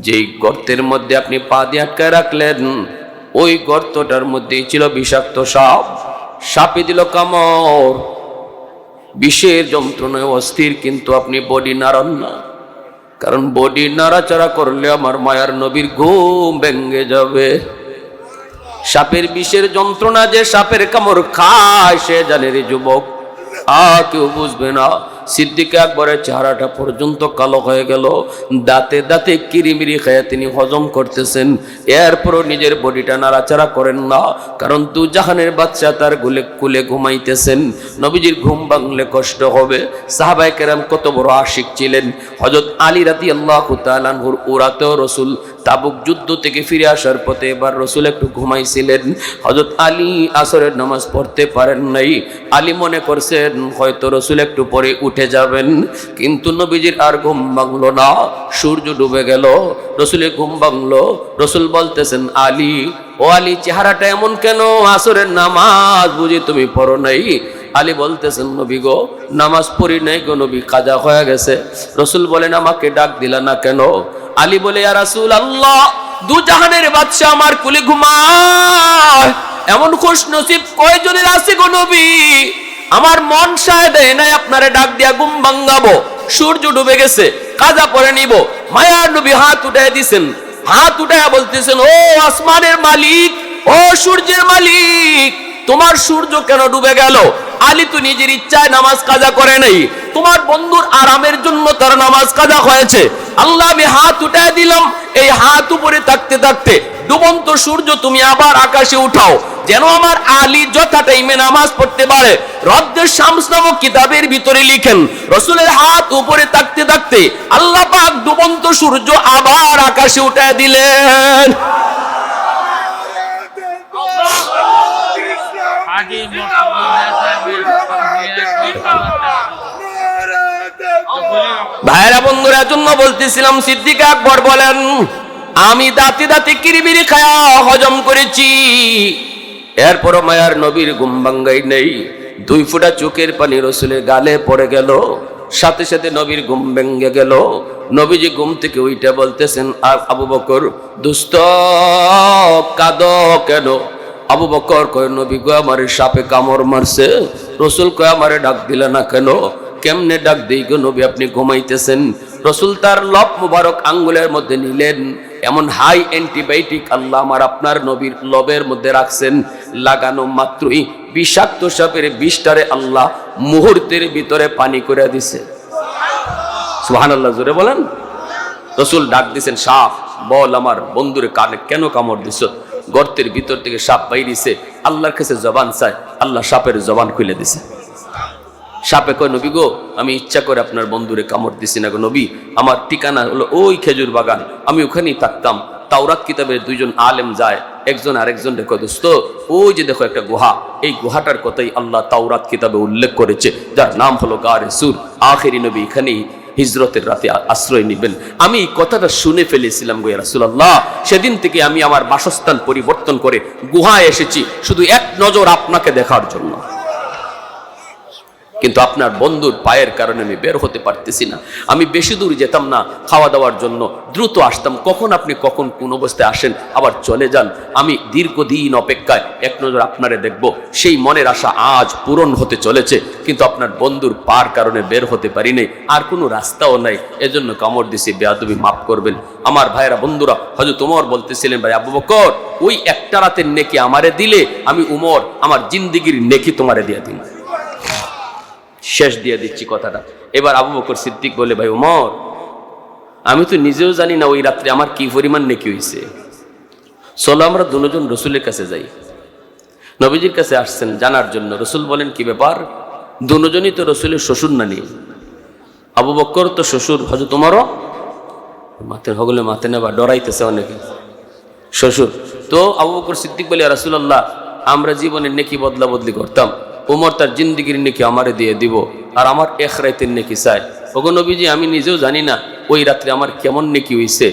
যেই গর্তের মধ্যে আপনি পা দিয়ে আটকায় রাখলেন, ওই গর্তটার মধ্যেই ছিল বিষাক্ত সাপ। সাপে দিল কামড়, বিষের যন্ত্রণায় অস্থির, কিন্তু আপনি বডি নাড়ান না, কারণ বডি নাড়াচাড়া করলে আমার মায়ার নবীর ঘুম ভেঙে যাবে। সাপের বিষের যন্ত্রণা যে সাপের কামড় খায় সে জানে রে যুবক, কেউ বুঝবে না। সিদ্দিক আকবরের চেহারাটা পর্যন্ত কালো হয়ে গেল, দাঁতে দাঁতে কিরিমিরি খেয়ে তিনি হজম করতেছেন। এরপরও নিজের বডিটা নাড়াচাড়া করেন না, কারণ দু জাহানের বাচ্চা তার কুলে ঘুমাইতেছেন। নবীজির ঘুম ভাঙলে কষ্ট হবে। সাহাবায়ে কেরাম কত বড় আশিক ছিলেন। হযরত আলী রাদিয়াল্লাহু তাআলা আনহুর ওরাতেও রসুল তাবুক যুদ্ধ থেকে ফিরে আসার পথে এবার রসুল একটু ঘুমাইছিলেন। হযরত আলী আসরের নামাজ পড়তে পারেন নাই। আলী মনে করছেন হয়তো রসুল একটু পরে উঠে যাবেন, কিন্তু নবীজির আর ঘুম ভাঙলো না। সূর্য ডুবে গেল, রসুলের ঘুম ভাঙলো। রসুল বলতেছেন, আলী, ও আলী, চেহারাটা এমন কেন? আসরের নামাজ বুঝি তুমি পড়ো নাই? আলী বলতেছেন, নবী গো, নামাজ পড়ি নাই গো নবী, কাজা হয়ে গেছে। রসুল বলেন, আমাকে ডাক দিলা না কেন? আলী বলে, ইয়া রাসূলুল্লাহ, দু জাহানের বাদশা আমার কুলে ঘুমায়, এমন খুশনসিব কয়জনের আছে গো নবী? আমার মন সায় দেয় নাই আপনারে ডাক দিয়া ঘুম ভাঙাবো। সূর্য ডুবে গেছে, কাজা পরে নিব। মায়ার নবী হাত উঠায় দিছেন, হাত উঠায় বলতেছেন, ও আসমানের মালিক, ও সূর্যের মালিক, তোমার সূর্য কেন ডুবে গেল? আলী তো নিজের ইচ্ছায় নামাজ কাজা করে নাই, তোমার বন্ধুর আরামের জন্য তার নামাজ কাজা হয়েছে। আল্লাহ, আমি হাত উঠায় দিলাম, এই হাত উপরে থাকতে থাকতে ডুবন্ত সূর্য তুমি আবার আকাশে উঠাও, যেন আমার আলী যথা টাইমে নামাজ পড়তে পারে। রদ্দের শামস নামক কিতাবের ভিতরে লিখেন, রসুলের হাত উপরে থাকতে থাকতে আল্লাহ পাক ডুবন্ত সূর্য আবার আকাশে উঠায় দিলেন। ভাইরা বন্ধুরা, জন্য বলতেছিলাম, সিদ্দিক আকবর বলেন, আমি দাঁতে দাঁতে কিরিবিরি খায়া হজম করেছি, এরপরও মায়ার নবীর ঘুম ভাঙ্গাই নেই। 2 ফোঁটা চোখের পানি রসুলের গালে পড়ে গেল, সাথে সাথে নবীর ঘুম ভেঙে গেল। নবীজি ঘুম থেকে উইটা বলতেছেন, আবু বকর দুস্ত কাঁদো কেন? আবু বকর কয়, নবী গো আমারে সাপে কামড় মারছে। রসুল কয়, আমারে ডাক দিলে না কেন? কেমনে ডাক দিই গো নবী, আপনি ঘুমাইতেছেন। রসুল তার লব মুবারক আঙ্গুলের মধ্যে নিলেন, এমন হাই অ্যান্টিবায়োটিক আল্লাহ আমার আপনার নবীর লবের মধ্যে রাখছেন, লাগানো মাত্রই বিষাক্ত সাপের বিষটারে আল্লাহ মুহূর্তের ভিতরে পানি করে দিছে। সুবহানাল্লাহ, জোরে বলেন। রসুল ডাক দিছেন, সাপ বল আমার বন্ধুরে কানে কেন কামড় দিছ? গর্তের ভিতর থেকে সাপ বাইরিছে, আল্লাহর কাছে জবান চায়, আল্লাহ সাপের জবান খুলে দিছে। সাপে কয়, নবী গো আমি ইচ্ছা করে আপনার বন্ধুরে কামড় দিছি না গো নবী, আমার ঠিকানা হলো ওই খেজুর বাগান, আমি ওখানেই থাকতাম। তাওরাত কিতাবের 2 জন আলেম যায়, একজন আরেকজন দেখো, দোস্ত ওই যে দেখো একটা গুহা, এই গুহাটার কথাই আল্লাহ তাওরাত কিতাবে উল্লেখ করেছে, যার নাম হলো গারে সুর। আখেরি নবী এখানেই হিজরতের রাতে আশ্রয় নিবেন। আমি এই কথাটা শুনে ফেলেছিলাম গো ইয়া রাসূলুল্লাহ। সেদিন থেকে আমি আমার বাসস্থান পরিবর্তন করে গুহায় এসেছি শুধু এক নজর আপনাকে দেখার জন্য। কিন্তু আপনার বন্ধুর পায়ের কারণে আমি বের হতে পারতেছি না। আমি বেশি দূর যেতাম না খাওয়া দাওয়ার জন্য, দ্রুত আসতাম। কখন আপনি কখন কোন অবস্থায় আসেন আবার চলে যান। আমি দীর্ঘদিন অপেক্ষায় এক নজর আপনারে দেখব, সেই মনের আশা আজ পূরণ হতে চলেছে। কিন্তু আপনার বন্ধুর পার কারণে বের হতে পারি নাই, আর কোনো রাস্তাও নাই, এজন্য কামড় দিছি, বেয়াদবি মাফ করবেন। আমার ভাইয়েরা বন্ধুরা, হযরত ওমর বলতেছিলেন, ভাই আবু বকর ওই একটা রাতের নেকি আমারে দিলে আমি উমর আমার জিন্দেগির নেকি তোমারে দিয়ে দিন। শেষ দিয়ে দিচ্ছি কথাটা। এবার আবু বকর সিদ্দিক বলে, ভাই ওমর আমি তো নিজেও জানি না ওই রাত্রে আমার কি পরিমাণ নেকি হয়েছে, চলো আমরা দুজন রসুলের কাছে যাই। নবীজির কাছে আসছেন জানার জন্য। রসুল বলেন, কি ব্যাপার? দুজনই তো রসুলের শ্বশুর নানি। আবু বকর তো শ্বশুর, হযরত ওমরও মাথে হগলে মাথে নেবা ডরাইতেছে অনেকে, শ্বশুর। তো আবু বকর সিদ্দিক বলে, রাসূলুল্লাহ আমরা জীবনের নেকি বদলা বদলি করতাম, ওমর তার জিন্দিগির নেকি আমারে দিয়ে দিব, আর আমার এক রাতের নেকি চাই। ওগো নবীজি আমি নিজেও জানি না ওই রাত্রে আমার কেমন নেকি হইছে,